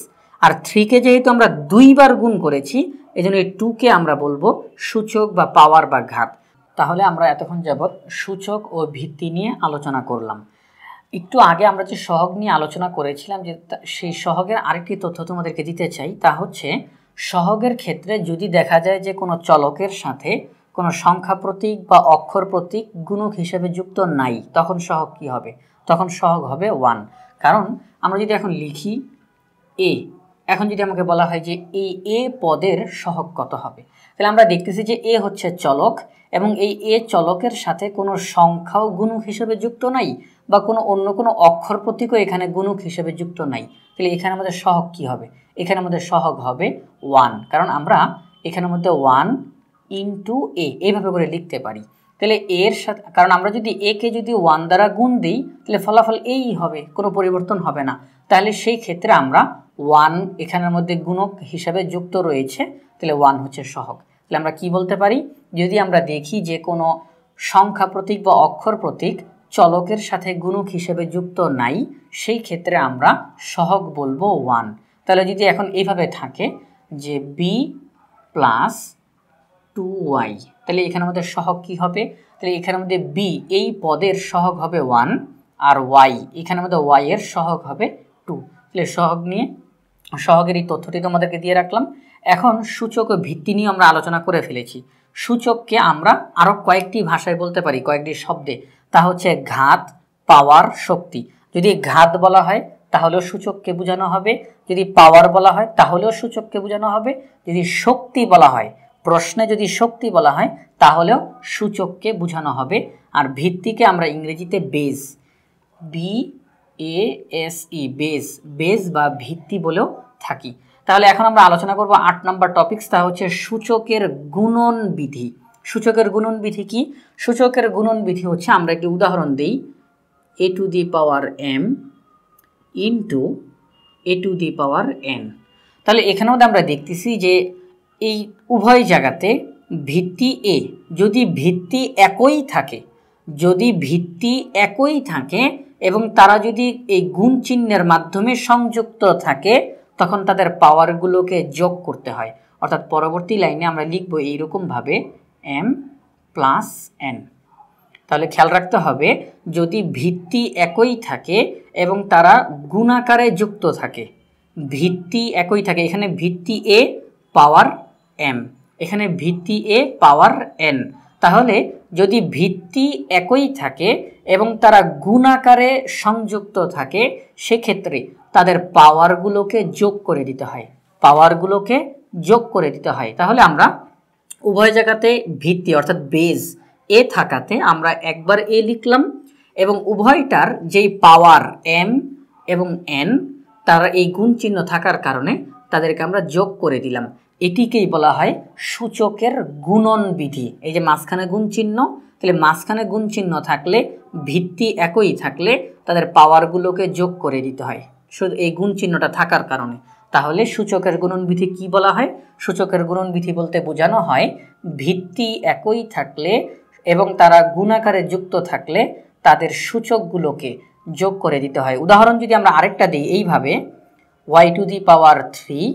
আর 3কে যেহেতু আমরা 2 বার গুণ করেছি, এই জন্য এই 2কে আমরা বলবো সূচক বা পাওয়ার বা ঘাত। তাহলে আমরা এতক্ষণ যাবৎ সূচক ও ভিত্তি নিয়ে আলোচনা করলাম। একটু আগে আমরা যে সহগ নিয়ে আলোচনা করেছিলাম, যে সেই সহগের আরেকটি তথ্য তোমাদেরকে দিতে চাই। তা হচ্ছে সহগের ক্ষেত্রে যদি দেখা যায় যে কোনো চলকের সাথে কোনো সংখ্যা প্রতীক বা অক্ষর প্রতীক গুণক হিসেবে যুক্ত নাই, তখন সহগ কি হবে? তখন সহগ হবে 1। কারণ আমরা যদি এখন লিখি এ, এখন যদি আমাকে বলা হয় যে এই এ পদের সহগ কত হবে, তাহলে আমরা দেখতেছি যে এ হচ্ছে চলক এবং এই এ চলকের সাথে কোনো সংখ্যাও গুণক হিসেবে যুক্ত নাই বা অন্য কোনো অক্ষর প্রতীকও এখানে গুণক হিসেবে যুক্ত নাই। তাহলে এখানে আমাদের সহগ কি হবে? এখানে আমাদের সহগ হবে 1, কারণ আমরা এখানের মধ্যে 1 ইন্টু এ এইভাবে করে লিখতে পারি। তাহলে এর সাথে, কারণ আমরা যদি এ কে যদি 1 দ্বারা গুণ দিই, তাহলে ফলাফল এই হবে, কোনো পরিবর্তন হবে না। তাহলে সেই ক্ষেত্রে আমরা 1 এখানের মধ্যে গুণক হিসাবে যুক্ত রয়েছে, তাহলে 1 হচ্ছে সহগ। তাহলে আমরা কি বলতে পারি? যদি আমরা দেখি যে কোনো সংখ্যা প্রতীক বা অক্ষর প্রতীক চলকের সাথে গুণক হিসেবে যুক্ত নাই, সেই ক্ষেত্রে আমরা সহগ বলবো 1। তাহলে যদি এখন এইভাবে থাকে যে বি প্লাস 2y, তাহলে এখানের মধ্যে সহগ কি হবে? তাহলে এখানের মধ্যে বি এই পদের সহগ হবে 1 আর y এখানের মধ্যে y এর সহগ হবে 2। তাহলে সহগ নিয়ে সহগের এই তথ্যটি তোমাদেরকে দিয়ে রাখলাম। এখন সূচক ও ভিত্তি নিয়ে আমরা আলোচনা করে ফেলেছি। সূচককে আমরা আরও কয়েকটি ভাষায় বলতে পারি, কয়েকটি শব্দে। তা হচ্ছে ঘাত, পাওয়ার, শক্তি। যদি ঘাত বলা হয় তাহলেও সূচককে বোঝানো হবে, যদি পাওয়ার বলা হয় তাহলেও সূচককে বোঝানো হবে, যদি শক্তি বলা হয়, প্রশ্নে যদি শক্তি বলা হয় তাহলেও সূচককে বোঝানো হবে। আর ভিত্তিকে আমরা ইংরেজিতে বেস, BASE, বেস, বেস বা ভিত্তি বলেও থাকি। তাহলে এখন আমরা আলোচনা করব 8 নম্বর টপিকস, তা হচ্ছে সূচকের গুণন বিধি। সূচকের গুণন বিধি কি? সূচকের গুণন বিধি হচ্ছে, আমরা একটি উদাহরণ দিই, a to the power m into a to the power n। তাহলে এখানেও আমরা দেখতেছি যে এই উভয় জায়গাতে ভিত্তি এ, যদি ভিত্তি একই থাকে, যদি ভিত্তি একই থাকে এবং তারা যদি এই গুণ চিহ্নের মাধ্যমে সংযুক্ত থাকে, তখন তাদের পাওয়ারগুলোকে যোগ করতে হয়। অর্থাৎ পরবর্তী লাইনে আমরা লিখব এইরকমভাবে m প্লাস n। তাহলে খেয়াল রাখতে হবে, যদি ভিত্তি একই থাকে এবং তারা গুণাকারে যুক্ত থাকে, ভিত্তি একই থাকে, এখানে ভিত্তি এ পাওয়ার m, এখানে ভিত্তি এ পাওয়ার n, তাহলে যদি ভিত্তি একই থাকে এবং তারা গুণাকারে সংযুক্ত থাকে, সেক্ষেত্রে তাদের পাওয়ারগুলোকে যোগ করে দিতে হয়, পাওয়ারগুলোকে যোগ করে দিতে হয়। তাহলে আমরা উভয় জায়গাতে ভিত্তি অর্থাৎ বেস এ থাকাতে আমরা একবার এ লিখলাম এবং উভয়টার যেই পাওয়ার m এবং n, তারা এই গুণ চিহ্ন থাকার কারণে তাদেরকে আমরা যোগ করে দিলাম। এটিকেই বলা হয় সূচকের গুণন বিধি। এই যে মাঝখানে গুণ চিহ্ন, তাহলে মাঝখানে গুণ চিহ্ন থাকলে, ভিত্তি একই থাকলে তাদের পাওয়ারগুলোকে যোগ করে দিতে হয়, শুধু এই গুণ চিহ্নটা থাকার কারণে। তাহলে সূচকের গুণন বিধি কি বলা হয়? সূচকের গুণন বিধি বলতে বোঝানো হয় ভিত্তি একই থাকলে এবং তারা গুণাকারে যুক্ত থাকলে তাদের সূচকগুলোকে যোগ করে দিতে হয়। উদাহরণ যদি আমরা আরেকটা দিই এইভাবে, y to the power 3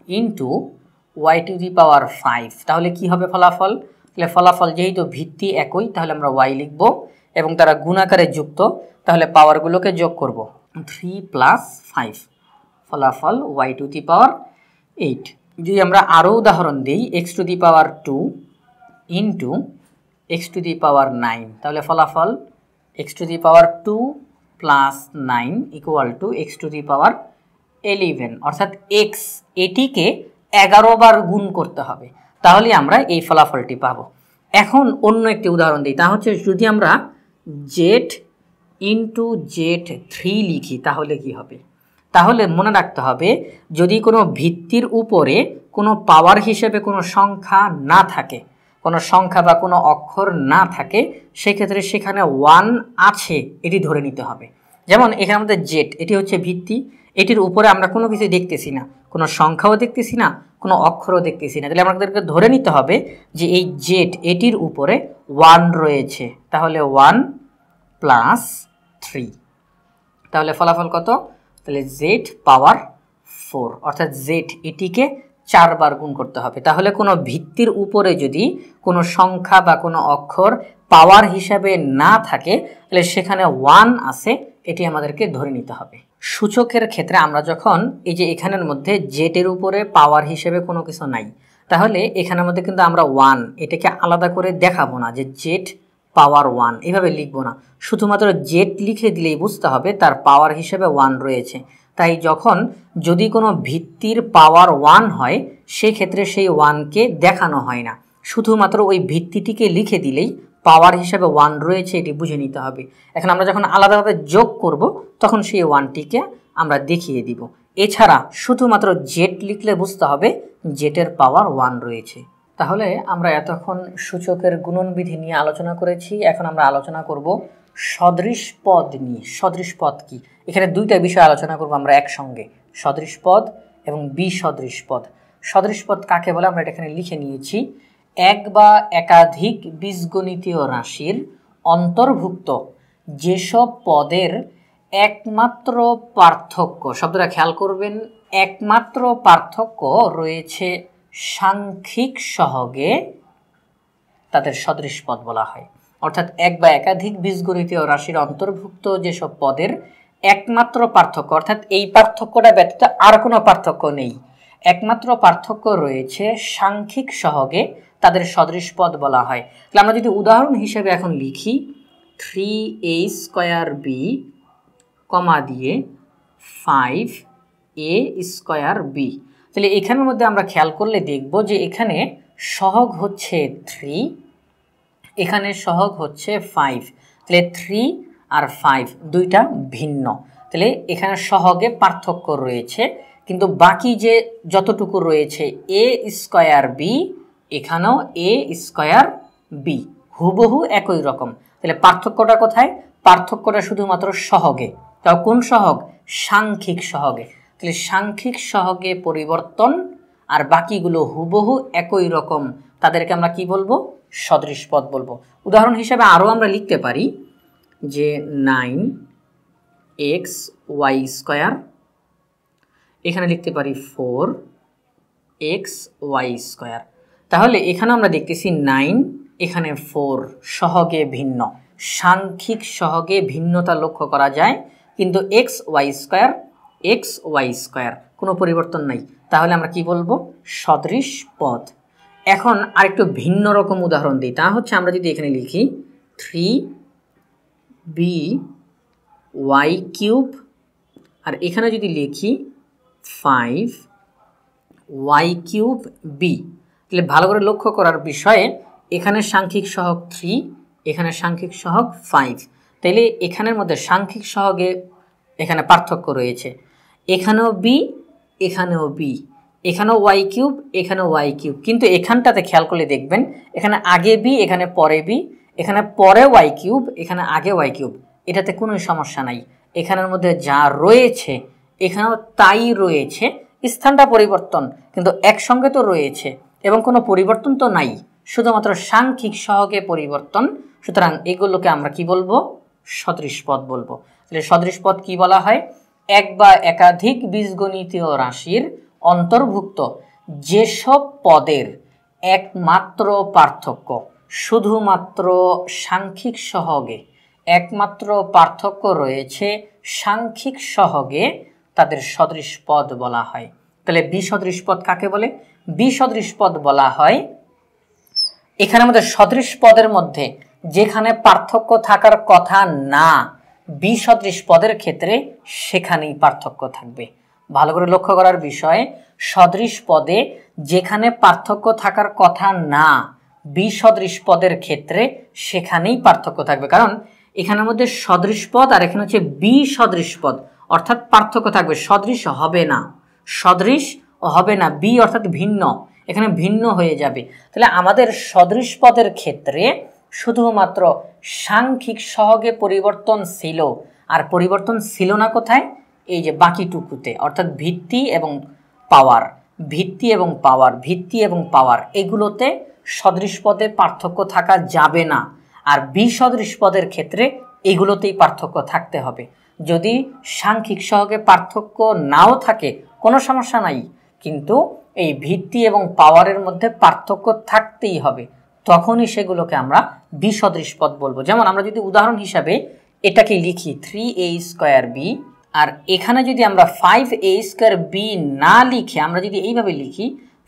into y to the power 5, তাহলে কি হবে ফলাফল? তাহলে ফলাফল যেহেতু ভিত্তি একই, তাহলে আমরা y লিখব এবং তারা গুণাকারে যুক্ত, তাহলে পাওয়ারগুলোকে যোগ করব, 3 প্লাস 5, ফলাফল y to the power 8। যদি আমরা আরও উদাহরণ দিই, x to the power 2 into x to the power 9, তাহলে ফলাফল x to the power 2 plus 9 equal to x to the power 11, অর্থাৎ x এটিকে 11 বার গুণ করতে হবে। তাহলে আমরা এই ফলাফলটি পাবো। এখন অন্য একটি উদাহরণ দিই, তা হচ্ছে যদি আমরা জেড ইন্টু জেড 3 লিখি তাহলে কি হবে? তাহলে মনে রাখতে হবে যদি কোনো ভিত্তির উপরে কোনো পাওয়ার হিসেবে কোনো সংখ্যা না থাকে, কোনো সংখ্যা বা কোনো অক্ষর না থাকে, সেক্ষেত্রে সেখানে 1 আছে এটি ধরে নিতে হবে। যেমন এখানে আমাদের জেড, এটি হচ্ছে ভিত্তি, এটির উপরে আমরা কোনো কিছু দেখতেছি না, কোনো সংখ্যাও দেখতেছি না, কোনো অক্ষরও দেখতেছি না, তাহলে আমাদেরকে ধরে নিতে হবে যে এই জেড এটির উপরে 1 রয়েছে। তাহলে 1 প্লাস 3, তাহলে ফলাফল কত? তাহলে জেড পাওয়ার 4, অর্থাৎ জেড এটিকে 4 বার গুণ করতে হবে। তাহলে কোনো ভিত্তির উপরে যদি কোনো সংখ্যা বা কোনো অক্ষর পাওয়ার হিসাবে না থাকে, তাহলে সেখানে 1 আছে, এটি আমাদেরকে ধরে নিতে হবে। সূচকের ক্ষেত্রে আমরা যখন এই যে এখানের মধ্যে জেডের উপরে পাওয়ার হিসেবে কোনো কিছু নাই, তাহলে এখানের মধ্যে কিন্তু আমরা 1 এটাকে আলাদা করে দেখাবো না যে জেড পাওয়ার 1 এভাবে লিখবো না, শুধুমাত্র জেড লিখে দিলেই বুঝতে হবে তার পাওয়ার হিসেবে 1 রয়েছে। তাই যখন যদি কোনো ভিত্তির পাওয়ার 1 হয়, সেক্ষেত্রে সেই 1কে দেখানো হয় না, শুধুমাত্র ওই ভিত্তিটিকে লিখে দিলেই পাওয়ার হিসাবে 1 রয়েছে এটি বুঝে নিতে হবে। এখন আমরা যখন আলাদাভাবে যোগ করব তখন সেই 1টিকে আমরা দেখিয়ে দিব। এছাড়া শুধুমাত্র জেড লিখলে বুঝতে হবে জেডের পাওয়ার 1 রয়েছে। তাহলে আমরা এতক্ষণ সূচকের গুণনবিধি নিয়ে আলোচনা করেছি, এখন আমরা আলোচনা করব সদৃশ পদ নিয়ে। সদৃশ পদ কি? এখানে দুইটা বিষয় আলোচনা করব আমরা একসঙ্গে, সদৃশ পদ এবং বিসদৃশ পদ। সদৃশ পদ কাকে বলে আমরা এটা এখানে লিখে নিয়েছি। এক বা একাধিক বীজগণিতীয় রাশির অন্তর্ভুক্ত যেসব পদের একমাত্র পার্থক্য, শব্দটা খেয়াল করবেন, একমাত্র পার্থক্য রয়েছে সাংখ্যিক সহগে, তাদের সদৃশ পদ বলা হয়। অর্থাৎ এক বা একাধিক বীজগণিতীয় রাশির অন্তর্ভুক্ত যেসব পদের একমাত্র পার্থক্য, অর্থাৎ এই পার্থক্যটা ব্যতীত আর কোনো পার্থক্য নেই, একমাত্র পার্থক্য রয়েছে সাংখ্যিক সহগে, তাদের সদৃশ পদ বলা হয়। তাহলে আমরা যদি উদাহরণ হিসেবে এখন লিখি 3a² b কমা দিয়ে 5a² b, তাহলে এখানের মধ্যে আমরা খেয়াল করলে দেখব যে এখানে সহগ হচ্ছে 3, এখানে সহগ হচ্ছে 5, তাহলে 3 আর 5 দুইটা ভিন্ন, তাহলে এখানে সহগে পার্থক্য রয়েছে, কিন্তু বাকি যে যতটুকু রয়েছে a² b, এখানেও a² b, হুবহু একই রকম। তাহলে পার্থক্যটা কোথায়? পার্থক্যটা শুধুমাত্র সহগে। তাও কোন সহগ? সাংখ্যিক সহগে। তাহলে সাংখ্যিক সহগে পরিবর্তন, আর বাকিগুলো হুবহু একই রকম, তাদেরকে আমরা কি বলবো? সদৃশ পদ বলবো। উদাহরণ হিসেবে আরও আমরা লিখতে পারি যে 9xy², এখানে লিখতে পারি 4xy²। তাহলে এখানে আমরা দেখতেছি 9, এখানে 4, সহগে ভিন্ন, সাংখ্যিক সহগে ভিন্নতা লক্ষ্য করা যায়, কিন্তু xy² কোনো পরিবর্তন নাই, তাহলে আমরা কি বলবো? সদৃশ পদ। এখন আরেকটু ভিন্ন রকম উদাহরণ দিই, তা হচ্ছে আমরা যদি এখানে লিখি 3by³ আর এখানে যদি লিখি 5y³b, তাহলে ভালো করে লক্ষ্য করার বিষয়ে এখানে সাংখ্যিক সহগ 3, এখানে সাংখ্যিক সহগ 5, তাইলে এখানের মধ্যে সাংখ্যিক সহগে এখানে পার্থক্য রয়েছে, এখানেও b, এখানেও b, এখানেও y³, এখানেও y³, কিন্তু এখানটাতে খেয়াল করলে দেখবেন এখানে আগে b, এখানে পরে b, এখানে পরে y³, এখানে আগে y³, এটাতে কোনো সমস্যা নাই, এখানের মধ্যে যা রয়েছে এখানেও তাই রয়েছে, স্থানটা পরিবর্তন কিন্তু একসঙ্গে তো রয়েছে এবং কোনো পরিবর্তন তো নাই, শুধুমাত্র সাংখ্যিক সহগে পরিবর্তন। সুতরাং এগুলোকে আমরা কি বলবো? সদৃশ পদ বলবো। তাহলে সদৃশ পদ কি বলা হয়? এক বা একাধিক বীজগণিতীয় রাশির অন্তর্ভুক্ত যেসব পদের একমাত্র পার্থক্য শুধুমাত্র সাংখ্যিক সহগে, একমাত্র পার্থক্য রয়েছে সাংখ্যিক সহগে, তাদের সদৃশ পদ বলা হয়। তাহলে বিসদৃশ পদ কাকে বলে? বিসদৃশ পদ বলা হয় এখানে আমাদের সদৃশ পদের মধ্যে যেখানে পার্থক্য থাকার কথা না, বিসদৃশ পদের ক্ষেত্রে সেখানেই পার্থক্য থাকবে। ভালো করে লক্ষ্য করার বিষয়, সদৃশ পদে যেখানে পার্থক্য থাকার কথা না বিসদৃশ পদের ক্ষেত্রে সেখানেই পার্থক্য থাকবে। কারণ এখানের মধ্যে সদৃশ পদ আর এখানে হচ্ছে বিসদৃশ পদ, অর্থাৎ পার্থক্য থাকবে। সদৃশ হবে না, সদৃশ হবে না, বি অর্থাৎ ভিন্ন, এখানে ভিন্ন হয়ে যাবে। তাহলে আমাদের সদৃশ পদের ক্ষেত্রে শুধুমাত্র সাংখ্যিক সহগে পরিবর্তন ছিল, আর পরিবর্তন ছিল না কোথায়? এই যে বাকিটুকুতে, অর্থাৎ ভিত্তি এবং পাওয়ার, ভিত্তি এবং পাওয়ার, ভিত্তি এবং পাওয়ার, এগুলোতে সদৃশ পদে পার্থক্য থাকা যাবে না। আর বিসদৃশ পদের ক্ষেত্রে এগুলোতেই পার্থক্য থাকতে হবে। যদি সাংখ্যিক সহগে পার্থক্য নাও থাকে কোনো সমস্যা নাই, কিন্তু এই ভিত্তি এবং পাওয়ারের মধ্যে পার্থক্য থাকতেই হবে, তখনই সেগুলোকে আমরা বিসদৃশ পদ বলবো। যেমন আমরা যদি উদাহরণ হিসাবে এটাকে লিখি 3a² b, আর এখানে যদি আমরা 5a² b না লিখে আমরা যদি এইভাবে লিখি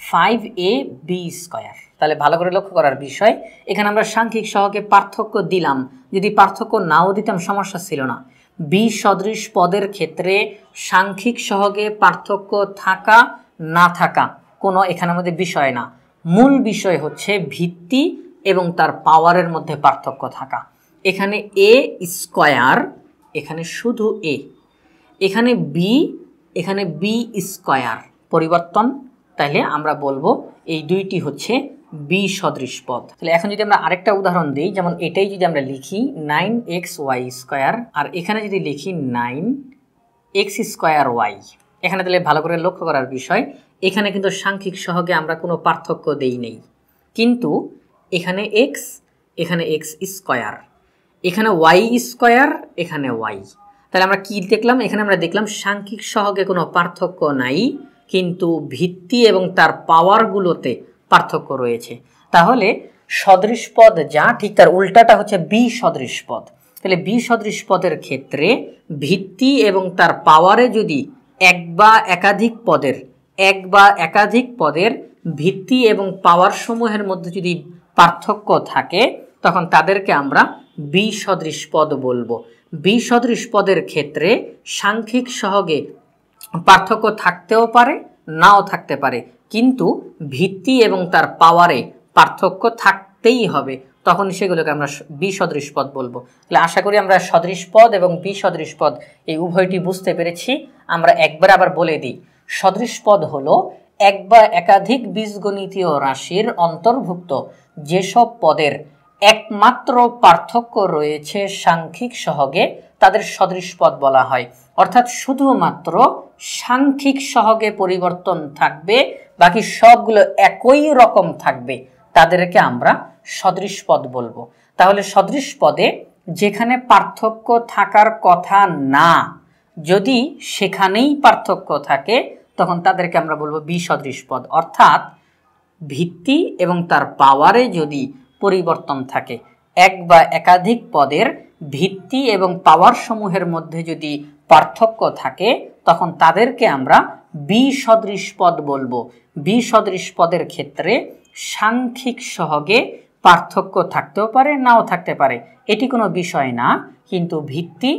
5ab², তাহলে ভালো করে লক্ষ্য করার বিষয়, এখানে আমরা সাংখ্যিক সহগে পার্থক্য দিলাম, যদি পার্থক্য নাও দিতাম সমস্যা ছিল না। বিসদৃশ পদের ক্ষেত্রে সাংখ্যিক সহগে পার্থক্য থাকা না থাকা কোনো এখানের মধ্যে বিষয় না, মূল বিষয় হচ্ছে ভিত্তি এবং তার পাওয়ারের মধ্যে পার্থক্য থাকা। এখানে a², এখানে শুধু a, এখানে বি, এখানে b² পরিবর্তন, তাহলে আমরা বলবো এই দুইটি হচ্ছে বিসদৃশ পদ। তাহলে এখন যদি আমরা আরেকটা উদাহরণ দিই, যেমন এটাই যদি আমরা লিখি 9xy², আর এখানে যদি লিখি 9x²y, এখানে তাহলে ভালো করে লক্ষ্য করার বিষয়, এখানে কিন্তু সাংখ্যিক সহগে আমরা কোনো পার্থক্য দেই নেই, কিন্তু এখানে x, এখানে x², এখানে y², এখানে y। তাহলে আমরা কি দেখলাম? এখানে আমরা দেখলাম সাংখ্যিক সহগে কোনো পার্থক্য নাই, কিন্তু ভিত্তি এবং তার পাওয়ারগুলোতে পার্থক্য রয়েছে। তাহলে সদৃশ পদ যা, ঠিক তার উল্টাটা হচ্ছে বিসদৃশ পদ। তাহলে বিসদৃশ পদের ক্ষেত্রে ভিত্তি এবং তার পাওয়ারে যদি এক বা একাধিক পদের ভিত্তি এবং পাওয়ার সমূহের মধ্যে যদি পার্থক্য থাকে, তখন তাদেরকে আমরা বিসদৃশ পদ বলবো। বিসদৃশ পদের ক্ষেত্রে সাংখ্যিক সহগে পার্থক্য থাকতেও পারে, নাও থাকতে পারে, কিন্তু ভিত্তি এবং তার পাওয়ারে পার্থক্য থাকতেই হবে, তখন সেগুলোকে আমরা বিসদৃশ পদ বলবো। তাহলে আশা করি আমরা সদৃশ পদ এবং বিসদৃশ পদ এই উভয়টি বুঝতে পেরেছি। আমরা একবার আবার বলে দিই, সদৃশ পদ হলো এক বা একাধিক বীজগণিতীয় রাশির অন্তর্ভুক্ত যেসব পদের একমাত্র পার্থক্য রয়েছে সাংখ্যিক সহগে, তাদের সদৃশ পদ বলা হয়। অর্থাৎ শুধুমাত্র সাংখ্যিক সহগে পরিবর্তন থাকবে, বাকি সবগুলো একই রকম থাকবে, তাদেরকে আমরা সদৃশ পদ বলবো। তাহলে সদৃশ পদে যেখানে পার্থক্য থাকার কথা না, যদি সেখানেই পার্থক্য থাকে, তখন তাদেরকে আমরা বলবো বিসদৃশ পদ। অর্থাৎ ভিত্তি এবং তার পাওয়ারে যদি পরিবর্তন থাকে, এক বা একাধিক পদের ভিত্তি এবং পাওয়ার সমূহের মধ্যে যদি পার্থক্য থাকে, তখন তাদেরকে আমরা বিসদৃশ পদ বলবো। বিসদৃশ পদের ক্ষেত্রে সাংখ্যিক সহগে পার্থক্য থাকতেও পারে, নাও থাকতে পারে, এটি কোনো বিষয় না, কিন্তু ভিত্তি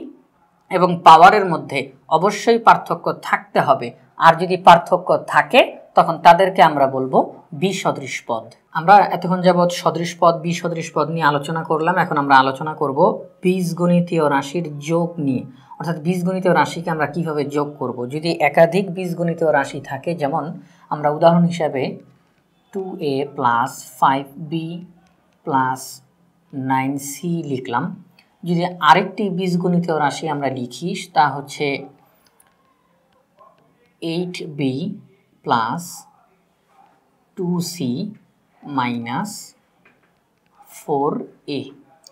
এবং পাওয়ারের মধ্যে অবশ্যই পার্থক্য থাকতে হবে। আর যদি পার্থক্য থাকে, তখন তাদেরকে আমরা বলবো বিসদৃশ পদ। আমরা এতক্ষণ যাবৎ সদৃশ পদ, বিসদৃশ পদ নিয়ে আলোচনা করলাম। এখন আমরা আলোচনা করব বীজগণিতীয় রাশির যোগ নিয়ে, অর্থাৎ বীজগণিতীয় রাশিকে আমরা কিভাবে যোগ করব। যদি একাধিক বীজগণিতীয় রাশি থাকে, যেমন আমরা উদাহরণ হিসাবে 2a + 5b + 9c লিখলাম। যদি আরেকটি বীজগণিতীয় রাশি আমরা লিখি, তা হচ্ছে 8b + 2c - 4a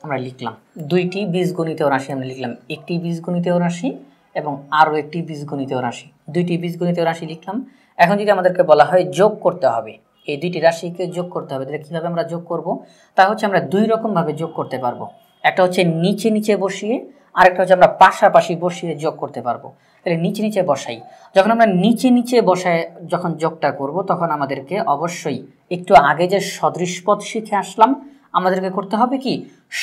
আমরা লিখলাম। দুইটি বীজগণিতীয় রাশি আমরা লিখলাম, একটি বীজগণিতীয় রাশি এবং আরও একটি বীজগণিতীয় রাশি, দুইটি বীজগণিতীয় রাশি লিখলাম। এখন যদি আমাদেরকে বলা হয় যোগ করতে হবে, এই দুইটি রাশিকে যোগ করতে হবে, তাহলে কীভাবে আমরা যোগ করব? তা হচ্ছে আমরা দুই রকমভাবে যোগ করতে পারবো। একটা হচ্ছে নিচে নিচে বসিয়ে, আরেকটা হচ্ছে আমরা পাশাপাশি বসিয়ে যোগ করতে পারবো। তাহলে নিচে নিচে বসাই, যখন আমরা নিচে নিচে বসায় যখন যোগটা করব, তখন আমাদেরকে অবশ্যই একটু আগে যে সদৃশ পদ শিখে আসলাম, আমাদেরকে করতে হবে কি,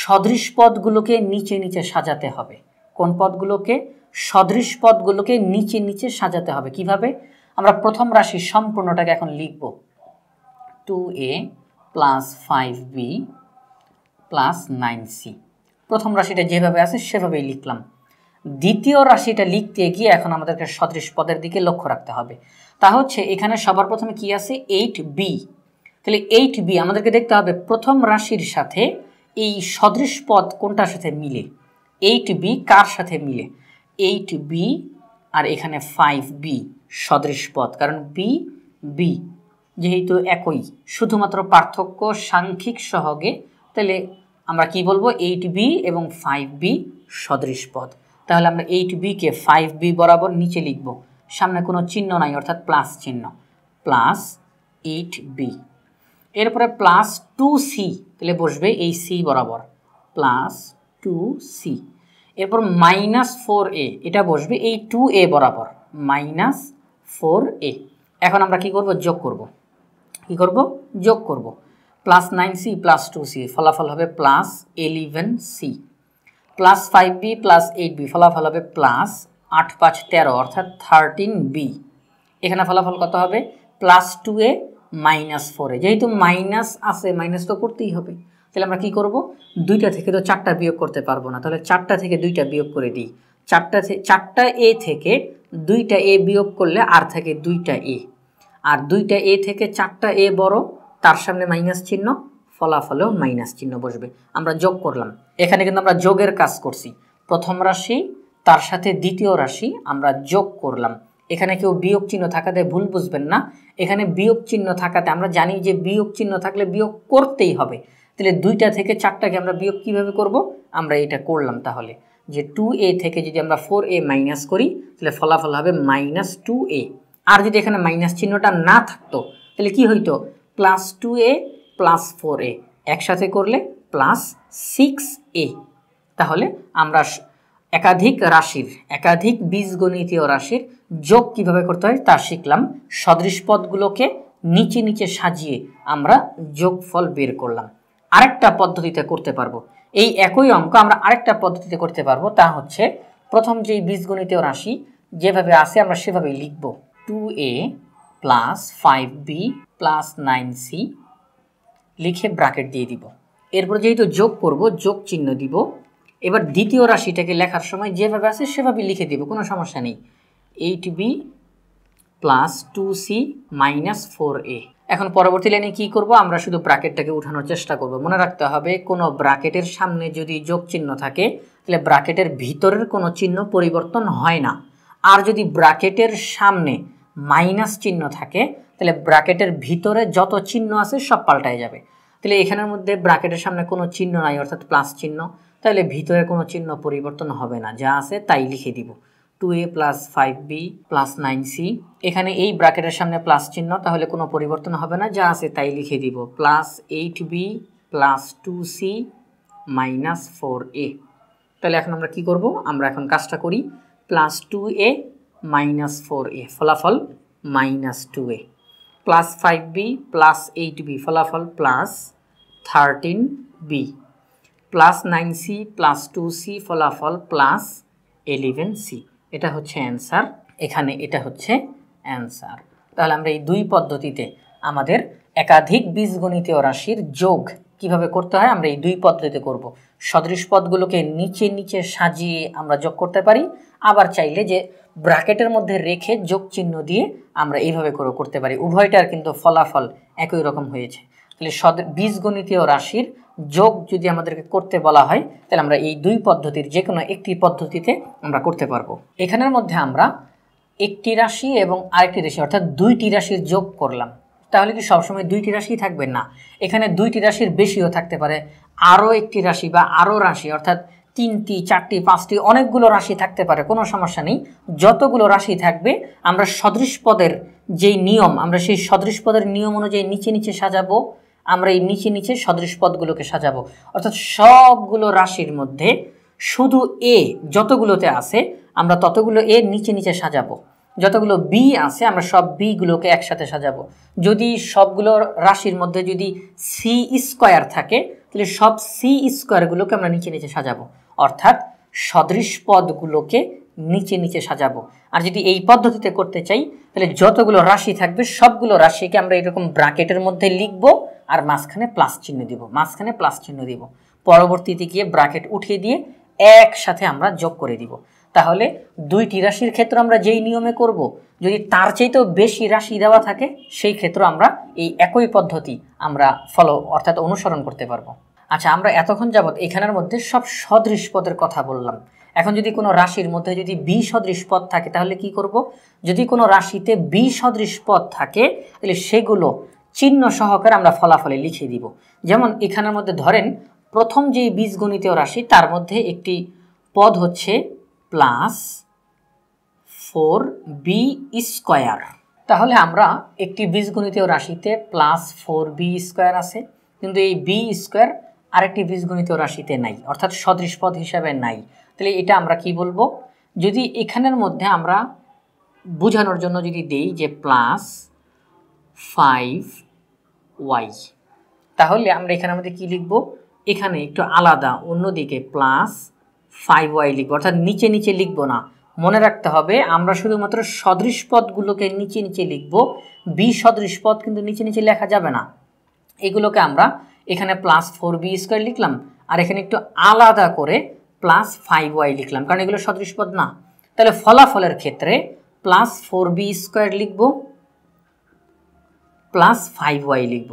সদৃশ পদগুলোকে নিচে নিচে সাজাতে হবে। কোন পদগুলোকে? সদৃশ পদগুলোকে নিচে নিচে সাজাতে হবে। কিভাবে? আমরা প্রথম রাশির সম্পূর্ণটাকে এখন লিখব 2a plus 5b plus 9c। প্রথম রাশিটা যেভাবে আছে সেভাবেই লিখলাম। দ্বিতীয় রাশিটা লিখতে গিয়ে এখন আমাদেরকে সদৃশ পদের দিকে লক্ষ্য রাখতে হবে। তা হচ্ছে এখানে সবার প্রথমে কি আছে? 8b। তাহলে 8b আমাদেরকে দেখতে হবে প্রথম রাশির সাথে এই সদৃশ পদ কোনটার সাথে মিলে। 8b কার সাথে মিলে? 8b আর এখানে 5b সদৃশ পদ, কারণ b যেহেতু একই, শুধুমাত্র পার্থক্য সাংখ্যিক সহগে, তাহলে আমরা কি বলবো? 8b এবং 5b সদৃশ পদ। তাহলে আমরা 8b কে 5b বরাবর নিচে লিখব, সামনে কোনো চিহ্ন নাই অর্থাৎ প্লাস চিহ্ন, প্লাস 8b। এরপরে প্লাস 2c, তাহলে বসবে এই c বরাবর, প্লাস 2c। এরপর মাইনাস 4a, এটা বসবে এই 2a বরাবর, মাইনাস 4a। এখন আমরা কি করব? যোগ করব। কি করব? যোগ করব। প্লাস 9c প্লাস 2c, ফলাফল হবে plus 11c, plus 5b plus 8b, ফলাফল হবে প্লাস 8 5 13 অর্থাৎ 13b। এখানে ফলাফল কত হবে? Plus 2a minus 4a। যেহেতু মাইনাস আছে, মাইনাস তো করতেই হবে। তাহলে আমরা কি করব? দুইটা থেকে তো চারটা বিয়োগ করতে পারবো না, তাহলে চারটা থেকে দুইটা বিয়োগ করে দিই। চারটা এ থেকে দুইটা এ বিয়োগ করলে আর থাকে দুইটা এ, আর দুইটা এ থেকে চারটা এ বড়, তার সামনে মাইনাস চিহ্ন, ফলাফলেও মাইনাস চিহ্ন বসবে। আমরা যোগ করলাম, এখানে কিন্তু আমরা যোগের কাজ করছি। প্রথম রাশি তার সাথে দ্বিতীয় রাশি আমরা যোগ করলাম। এখানে কেউ বিয়োগ চিহ্ন থাকাতে ভুল বুঝবেন না। এখানে বিয়োগ চিহ্ন থাকাতে আমরা জানি যে বিয়োগ চিহ্ন থাকলে বিয়োগ করতেই হবে। তাহলে দুইটা থেকে চারটাকে আমরা বিয়োগ কিভাবে করব? আমরা এটা করলাম। তাহলে যে 2a থেকে যদি আমরা 4a মাইনাস করি তাহলে ফলাফল হবে মাইনাস 2a। আর যদি এখানে মাইনাস চিহ্নটা না থাকতো তাহলে কি হইতো? প্লাস 2a প্লাস 4a একসাথে করলে প্লাস 6a। তাহলে আমরা একাধিক বীজগণিতীয় রাশির যোগ কিভাবে করতে হয় তা শিখলাম। সদৃশ পদগুলোকে নিচে নিচে সাজিয়ে আমরা যোগফল বের করলাম। আরেকটা পদ্ধতিতে করতে পারবো এই একই অঙ্ক, আমরা আরেকটা পদ্ধতিতে করতে পারবো। তা হচ্ছে প্রথম যেই বীজগণিতীয় রাশি যেভাবে আছে আমরা সেভাবেই লিখব, 2a plus 5b plus 9c লিখে ব্র্যাকেট দিয়ে দিব। এরপর যেহেতু যোগ করব, যোগ চিহ্ন দিব। এবার দ্বিতীয় রাশিটাকে লেখার সময় যেভাবে আছে সেভাবে লিখে দিব, কোনো সমস্যা নেই। 8b plus 2c minus 4a। এখন পরবর্তী লাইনে কি করব? আমরা শুধু ব্র্যাকেটটাকে উঠানোর চেষ্টা করব। মনে রাখতে হবে কোনো ব্র্যাকেটের সামনে যদি যোগ চিহ্ন থাকে তাহলে ব্র্যাকেটের ভিতরের কোনো চিহ্ন পরিবর্তন হয় না। আর যদি ব্র্যাকেটের সামনে মাইনাস চিহ্ন থাকে তাহলে ব্র্যাকেটের ভিতরে যত চিহ্ন আছে সব পাল্টায় যাবে। তাহলে এখানের মধ্যে ব্র্যাকেটের সামনে কোনো চিহ্ন নাই অর্থাৎ প্লাস চিহ্ন, তাহলে ভিতরে কোনো চিহ্ন পরিবর্তন হবে না, যা আছে তাই লিখে দিব। 2a plus 5b plus 9c, এখানে এই ব্র্যাকেটের সামনে প্লাস চিহ্ন, তাহলে কোনো পরিবর্তন হবে না, যা আছে তাই লিখে দিব। Plus 8b plus 2c minus 4a। তাহলে এখন আমরা কি করব? আমরা এখন কাজটা করি। প্লাস 2a মাইনাস 4a, ফলাফল minus 2a, plus 5b plus 8b, ফলাফল plus 13b, plus 9c plus 2c, ফলাফল প্লাস 11c। এটা হচ্ছে অ্যান্সার, এখানে এটা হচ্ছে অ্যান্সার। তাহলে আমরা এই দুই পদ্ধতিতে আমাদের একাধিক বীজগণিতীয় রাশির যোগ কিভাবে করতে হয় আমরা এই দুই পদ্ধতিতে করব। সদৃশ পদগুলোকে নিচে নিচে সাজিয়ে আমরা যোগ করতে পারি, আবার চাইলে যে ব্র্যাকেটের মধ্যে রেখে যোগ চিহ্ন দিয়ে আমরা এইভাবে করে করতে পারি। উভয়টার কিন্তু ফলাফল একই রকম হয়েছে। তাহলে বীজগণিতীয় রাশির যোগ যদি আমাদেরকে করতে বলা হয় তাহলে আমরা এই দুই পদ্ধতির যে কোনো একটি পদ্ধতিতে আমরা করতে পারবো। এখানের মধ্যে আমরা একটি রাশি এবং আরেকটি রাশি অর্থাৎ দুইটি রাশির যোগ করলাম। তাহলে কি সবসময় দুইটি রাশি থাকবে? না, এখানে দুইটি রাশির বেশিও থাকতে পারে, আরও একটি রাশি বা আরও রাশি অর্থাৎ 3টি 4টি 5টি অনেকগুলো রাশি থাকতে পারে, কোনো সমস্যা নেই। যতগুলো রাশি থাকবে আমরা সদৃশ পদের যেই নিয়ম, আমরা সেই সদৃশ পদের নিয়ম অনুযায়ী নিচে নিচে সাজাবো। আমরা এই নিচে নিচে সদৃশ পদগুলোকে সাজাবো, অর্থাৎ সবগুলো রাশির মধ্যে শুধু এ যতগুলোতে আছে আমরা ততগুলো এ নিচে নিচে সাজাবো। যতগুলো বি আছে আমরা সব বিগুলোকে একসাথে সাজাবো। যদি সবগুলো রাশির মধ্যে যদি সি স্কোয়ার থাকে তাহলে সব সি স্কোয়ারগুলোকে আমরা নিচে নিচে সাজাবো, অর্থাৎ সদৃশ পদগুলোকে নিচে নিচে সাজাবো। আর যদি এই পদ্ধতিতে করতে চাই তাহলে যতগুলো রাশি থাকবে সবগুলো রাশিকে আমরা এরকম ব্র্যাকেটের মধ্যে লিখব আর মাঝখানে প্লাস চিহ্ন দিব, মাঝখানে প্লাস চিহ্ন দিব, পরবর্তীতে গিয়ে ব্র্যাকেট উঠিয়ে দিয়ে একসাথে আমরা যোগ করে দিব। তাহলে দুইটি রাশির ক্ষেত্রে আমরা যেই নিয়মে করব, যদি তার চাইতেও বেশি রাশি দেওয়া থাকে সেই ক্ষেত্রে আমরা এই একই পদ্ধতি আমরা অর্থাৎ অনুসরণ করতে পারবো। আচ্ছা, আমরা এতক্ষণ যাবৎ এখানের মধ্যে সব সদৃশ পদের কথা বললাম। এখন যদি কোনো রাশির মধ্যে যদি বি সদৃশ পদ থাকে তাহলে কি করব? যদি কোনো রাশিতে বি সদৃশ পদ থাকে তাহলে সেগুলো চিহ্ন সহকারে আমরা ফলাফলে লিখে দিব। যেমন এখানের মধ্যে ধরেন প্রথম যেই বীজগণিতীয় রাশি তার মধ্যে একটি পদ হচ্ছে +4b²। তাহলে আমরা একটি বীজগণিতীয় রাশিতে +4b² আছে, কিন্তু এই b² আরেকটি বীজগণিতীয় রাশিতে নাই, অর্থাৎ সদৃশ পদ হিসাবে নাই। তাহলে এটা আমরা কি বলবো? যদি এখানের মধ্যে আমরা বোঝানোর জন্য যদি দেই যে +5y, তাহলে আমরা এখানের মধ্যে কি লিখব? এখানে একটু আলাদা, অন্যদিকে +5y লিখব, অর্থাৎ নিচে নিচে লিখব না। মনে রাখতে হবে আমরা শুধুমাত্র সদৃশ পদগুলোকে নিচে নিচে লিখব, বি সদৃশ পদ কিন্তু নিচে নিচে লেখা যাবে না। এগুলোকে আমরা এখানে +4b² লিখলাম আর এখানে একটু আলাদা করে +5y লিখলাম, কারণ এগুলো সদৃশ পদ না। তাহলে ফলাফলের ক্ষেত্রে +4b² লিখব, +5y লিখব,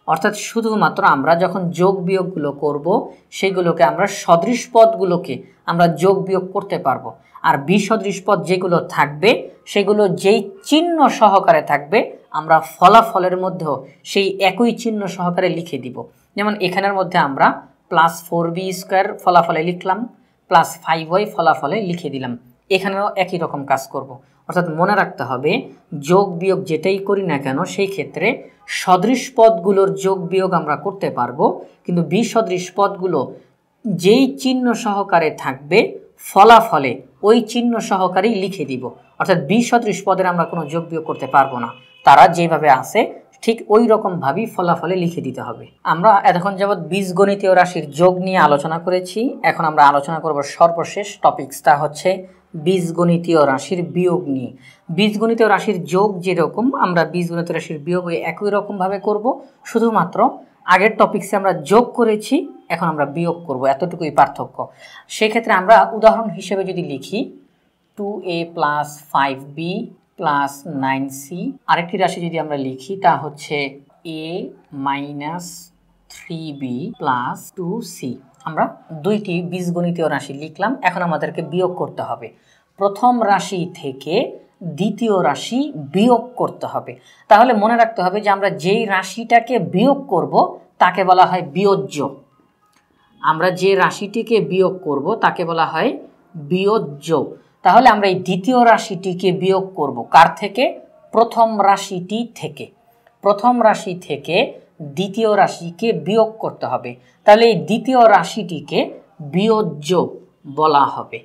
অর্থাৎ শুধুমাত্র আমরা যখন যোগ বিয়োগগুলো করব সেগুলোকে আমরা সদৃশ পদগুলোকে আমরা যোগ বিয়োগ করতে পারবো। আর বিসদৃশ পদ যেগুলো থাকবে সেগুলো যেই চিহ্ন সহকারে থাকবে আমরা ফলাফলের মধ্যেও সেই একই চিহ্ন সহকারে লিখে দিব। যেমন এখানের মধ্যে আমরা +4b² ফলাফলে লিখলাম, +5y ফলাফলে লিখে দিলাম। এখানেও একই রকম কাজ করব। অর্থাৎ মনে রাখতে হবে যোগ বিয়োগ যেটাই করি না কেন সেই ক্ষেত্রে সদৃশ পদগুলোর যোগ বিয়োগ আমরা করতে পারবো, কিন্তু বিসদৃশ পদগুলো যেই চিহ্ন সহকারে থাকবে ফলাফলে ওই চিহ্ন সহকারেই লিখে দিব। অর্থাৎ বিসদৃশ পদের আমরা কোনো যোগ বিয়োগ করতে পারবো না, তারা যেভাবে আছে ঠিক ওই রকমভাবেই ফলাফলে লিখে দিতে হবে। আমরা এতক্ষণ যাবৎ বীজগণিতীয় রাশির যোগ নিয়ে আলোচনা করেছি। এখন আমরা আলোচনা করব সর্বশেষ টপিকসটা হচ্ছে বীজগণিতীয় রাশির বিয়োগ নিয়ে। বীজগণিতীয় রাশির যোগ যেরকম আমরা বীজগণিতীয় রাশির বিয়োগ একই রকমভাবে করব, শুধুমাত্র আগের টপিকসে আমরা যোগ করেছি, এখন আমরা বিয়োগ করব, এতটুকুই পার্থক্য। সেক্ষেত্রে আমরা উদাহরণ হিসেবে যদি লিখি 2a + 5b + 9c, আরেকটি রাশি যদি আমরা লিখি তা হচ্ছে a - 3b + 2c। আমরা দুইটি বীজগণিতীয় রাশি লিখলাম, এখন আমাদেরকে বিয়োগ করতে হবে। প্রথম রাশি থেকে দ্বিতীয় রাশি বিয়োগ করতে হবে। তাহলে মনে রাখতে হবে যে আমরা যেই রাশিটাকে বিয়োগ করব তাকে বলা হয় বিয়োজ্য। আমরা যে রাশিটিকে বিয়োগ করব তাকে বলা হয় বিয়োজ্য। তাহলে আমরা এই দ্বিতীয় রাশিটিকে বিয়োগ করব কার থেকে? প্রথম রাশিটি থেকে। প্রথম রাশি থেকে দ্বিতীয় রাশিকে বিয়োগ করতে হবে, তাহলে এই দ্বিতীয় রাশিটিকে বিয়োজ্য বলা হবে।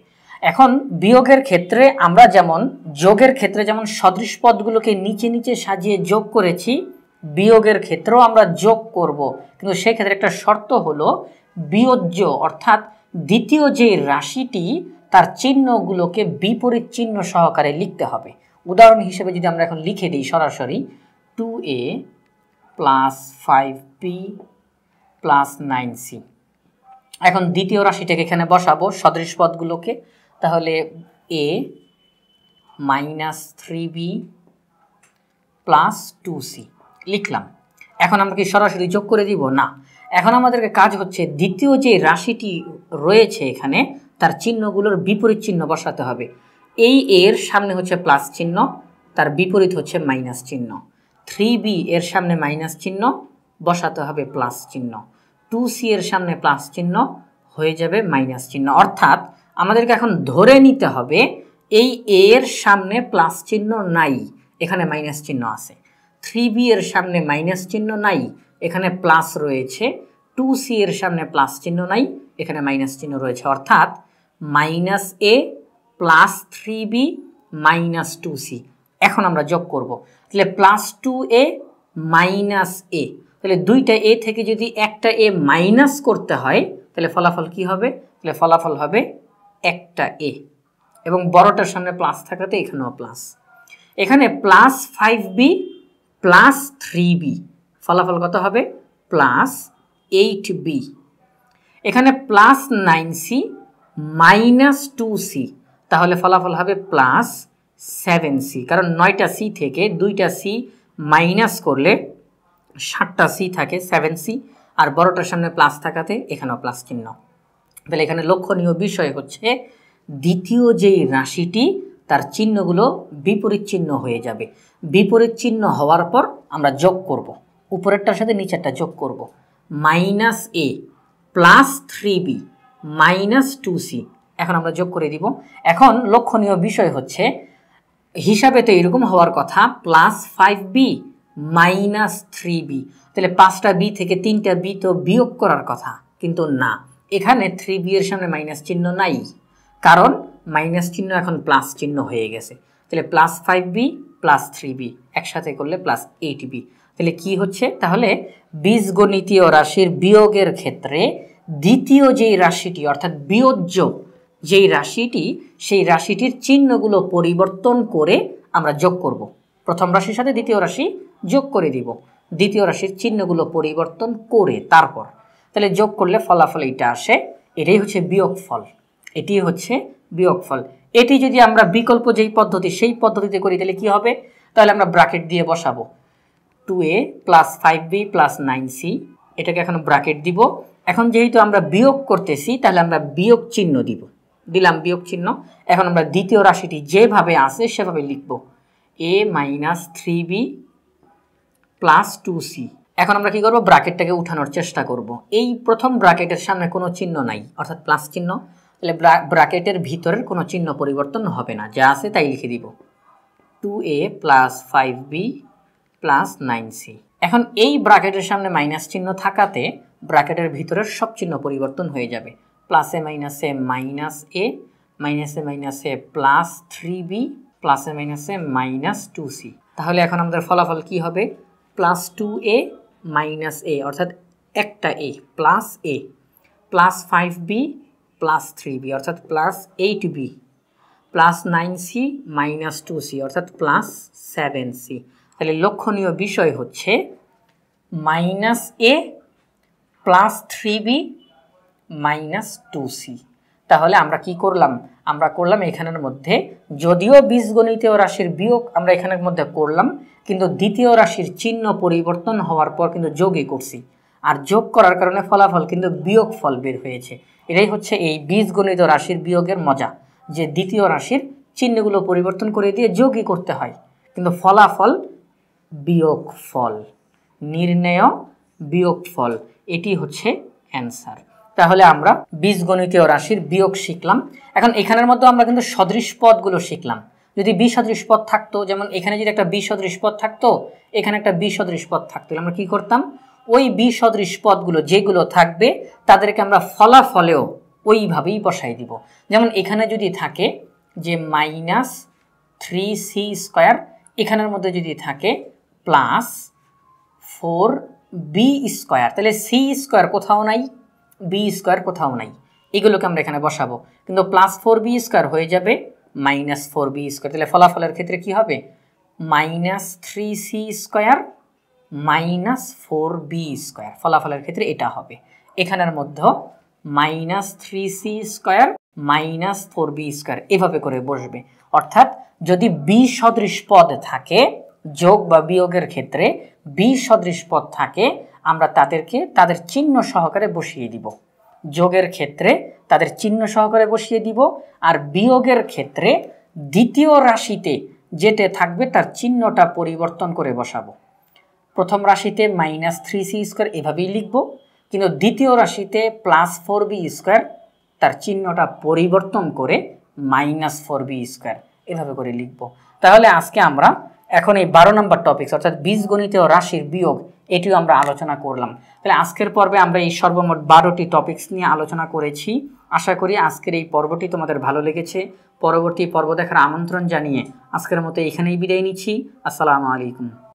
এখন বিয়োগের ক্ষেত্রে আমরা যেমন যোগের ক্ষেত্রে যেমন সদৃশ পদগুলোকে নিচে নিচে সাজিয়ে যোগ করেছি, বিয়োগের ক্ষেত্রেও আমরা যোগ করব, কিন্তু সেক্ষেত্রে একটা শর্ত হলো বিয়োজ্য, অর্থাৎ দ্বিতীয় যে রাশিটি তার চিহ্নগুলোকে বিপরীত চিহ্ন সহকারে লিখতে হবে। উদাহরণ হিসেবে যদি আমরা এখন লিখে দিই সরাসরি 2a + 5b + 9c, এখন দ্বিতীয় রাশিটাকে এখানে বসাবো সদৃশ পদগুলোকে, তাহলে a - 3b + 2c লিখলাম। এখন আমরা কি সরাসরি যোগ করে দিব? না, এখন আমাদেরকে কাজ হচ্ছে দ্বিতীয় যে রাশিটি রয়েছে এখানে তার চিহ্নগুলোর বিপরীত চিহ্ন বসাতে হবে। এই এর সামনে হচ্ছে প্লাস চিহ্ন, তার বিপরীত হচ্ছে মাইনাস চিহ্ন। 3b এর সামনে মাইনাস চিহ্ন, বসাতে হবে প্লাস চিহ্ন। 2c এর সামনে প্লাস চিহ্ন, হয়ে যাবে মাইনাস চিহ্ন। অর্থাৎ আমাদেরকে এখন ধরে নিতে হবে এই এর সামনে প্লাস চিহ্ন নাই, এখানে মাইনাস চিহ্ন আছে। 3b এর সামনে মাইনাস চিহ্ন নাই, এখানে প্লাস রয়েছে। 2c এর সামনে প্লাস চিহ্ন নাই, এখানে মাইনাস চিহ্ন রয়েছে। অর্থাৎ -a + 3b - 2c। এখন আমরা যোগ করব, তাহলে +2a - a, তাহলে দুইটা a থেকে যদি একটা a মাইনাস করতে হয় তাহলে ফলাফল কি হবে? তাহলে ফলাফল হবে একটা a। এবং বড়টার সামনে প্লাস থাকাতে এখানেও প্লাস। এখানে প্লাস 5b প্লাস 3b, ফলাফল কত হবে? Plus 8b। এখানে প্লাস 9c মাইনাস 2c, তাহলে ফলাফল হবে প্লাস 7c, কারণ 9টা c থেকে 2টা c মাইনাস করলে 7টা c থাকে 7c, আর বড়টার সামনে প্লাস থাকাতে এখানেও প্লাস চিহ্ন। তাহলে এখানে লক্ষণীয় বিষয় হচ্ছে দ্বিতীয় যেই রাশিটি তার চিহ্নগুলো বিপরীত চিহ্ন হয়ে যাবে। বিপরীত চিহ্ন হওয়ার পর আমরা যোগ করব, উপরেরটার সাথে নিচেরটা যোগ করব। Minus a plus 3b minus 2c, এখন আমরা যোগ করে দিব। এখন লক্ষণীয় বিষয় হচ্ছে হিসাবে তো এরকম হওয়ার কথা প্লাস 5b মাইনাস 3b, তাহলে 5টা b থেকে 3টা b তো বিয়োগ করার কথা, কিন্তু না, এখানে 3b এর সামনে মাইনাস চিহ্ন নাই, কারণ মাইনাস চিহ্ন এখন প্লাস চিহ্ন হয়ে গেছে। তাহলে প্লাস 5b প্লাস 3b একসাথে করলে প্লাস 8b। তাহলে কি হচ্ছে? তাহলে বীজগণিতীয় রাশির বিয়োগের ক্ষেত্রে দ্বিতীয় যেই রাশিটি অর্থাৎ বিয়োজ্য যেই রাশিটি, সেই রাশিটির চিহ্নগুলো পরিবর্তন করে আমরা যোগ করব। প্রথম রাশির সাথে দ্বিতীয় রাশি যোগ করে দিব, দ্বিতীয় রাশির চিহ্নগুলো পরিবর্তন করে তারপর, তাহলে যোগ করলে ফলাফল এইটা আসে। এটাই হচ্ছে বিয়োগফল, এটি হচ্ছে বিয়োগফল। এটি যদি আমরা বিকল্প যেই পদ্ধতি সেই পদ্ধতিতে করি তাহলে কি হবে? তাহলে আমরা ব্র্যাকেট দিয়ে বসাবো 2a plus 5b plus 9c, এটাকে এখন ব্র্যাকেট দিব। এখন যেহেতু আমরা বিয়োগ করতেছি তাহলে আমরা বিয়োগ চিহ্ন দিলাম বিয়োগ চিহ্ন। এখন আমরা দ্বিতীয় রাশিটি যেভাবে আছে সেভাবে লিখব a minus 3b plus 2c। এখন আমরা কি করব? ব্র্যাকেটটাকে উঠানোর চেষ্টা করব। এই প্রথম ব্র্যাকেটের সামনে কোনো চিহ্ন নাই অর্থাৎ প্লাস চিহ্ন, তাহলে ব্র্যাকেটের ভিতরের কোনো চিহ্ন পরিবর্তন হবে না, যা আছে তাই লিখে দিব 2a plus 5b plus 9c। এখন এই ব্র্যাকেটের সামনে মাইনাস চিহ্ন থাকাতে ব্র্যাকেটের ভিতরের সব চিহ্ন পরিবর্তন হয়ে যাবে, প্লাসে মাইনাসে মাইনাস a, মাইনাসে মাইনাসে প্লাস 3b, প্লাসে মাইনাসে মাইনাস 2c। তাহলে এখন আমাদের ফলাফল কি হবে? প্লাস 2a মাইনাস a অর্থাৎ একটা a plus a, plus 5b plus 3b অর্থাৎ plus 8b, plus 9c minus 2c অর্থাৎ প্লাস 7c। তাহলে লক্ষণীয় বিষয় হচ্ছে minus a plus 3b minus 2c। তাহলে আমরা কি করলাম? আমরা করলাম এখানের মধ্যে যদিও বীজগণিতীয় রাশির বিয়োগ আমরা এখানের মধ্যে করলাম, কিন্তু দ্বিতীয় রাশির চিহ্ন পরিবর্তন হওয়ার পর কিন্তু যোগই করছি, আর যোগ করার কারণে ফলাফল কিন্তু বিয়োগ ফল বের হয়েছে। এটাই হচ্ছে এই বীজগণিত রাশির বিয়োগের মজা, যে দ্বিতীয় রাশির চিহ্নগুলো পরিবর্তন করে দিয়ে যোগই করতে হয়, কিন্তু ফলাফল বিয়োগ ফল, নির্ণেয় বিয়োগ ফল, এটি হচ্ছে অ্যান্সার। তাহলে আমরা বীজগণিতীয় রাশির বিয়োগ শিখলাম। এখন এখানের মধ্যে আমরা কিন্তু সদৃশ পদগুলো শিখলাম। যদি বিসদৃশ পদ থাকতো, যেমন এখানে যদি একটা বিসদৃশ পদ থাকতো, এখানে একটা বিসদৃশ পদ থাকতো, আমরা কি করতাম? ওই বিসদৃশ পদগুলো যেগুলো থাকবে তাদেরকে আমরা ফলাফলেও ওইভাবেই বসাই দিব। যেমন এখানে যদি থাকে যে মাইনাস 3c স্কোয়ার, এখানের মধ্যে যদি থাকে প্লাস 4b স্কোয়ার, তাহলে সি স্কোয়ার কোথাও নাই, বি স্কোয়ার কোথাও নাই, এগুলোকে আমরা এখানে বসাবো, কিন্তু প্লাস 4b স্কোয়ার হয়ে যাবে মাইনাস 4b স্কোয়ার। তাহলে ফলাফলের ক্ষেত্রে কি হবে? Minus 3c square minus 4b square, ফলাফলের ক্ষেত্রে এটা হবে। এখানের মধ্যে minus 3c square minus 4b square এভাবে করে বসবে। অর্থাৎ যদি বি সদৃশ পদ থাকে, যোগ বা বিয়োগের ক্ষেত্রে বি সদৃশ পদ থাকে, আমরা তাদেরকে তাদের চিহ্ন সহকারে বসিয়ে দিব। যোগের ক্ষেত্রে তাদের চিহ্ন সহকারে বসিয়ে দিব, আর বিয়োগের ক্ষেত্রে দ্বিতীয় রাশিতে যেটা থাকবে তার চিহ্নটা পরিবর্তন করে বসাবো। প্রথম রাশিতে মাইনাস 3c স্কোয়ার এভাবেই লিখব, কিন্তু দ্বিতীয় রাশিতে প্লাস 4b স্কোয়ার তার চিহ্নটা পরিবর্তন করে মাইনাস 4b স্কোয়ার এভাবে করে লিখব। তাহলে আজকে আমরা এখন এই 12 নম্বর টপিকস অর্থাৎ বীজগণিতীয় রাশির বিয়োগ এটিও আমরা আলোচনা করলাম। তাহলে আজকের পর্বে আমরা এই সর্বমোট 12টি টপিকস নিয়ে আলোচনা করেছি। আশা করি আজকের এই পর্বটি তোমাদের ভালো লেগেছে। পরবর্তী পর্ব দেখার আমন্ত্রণ জানিয়ে আজকের মতো এখানেই বিদায় নিচ্ছি। আসসালামু আলাইকুম।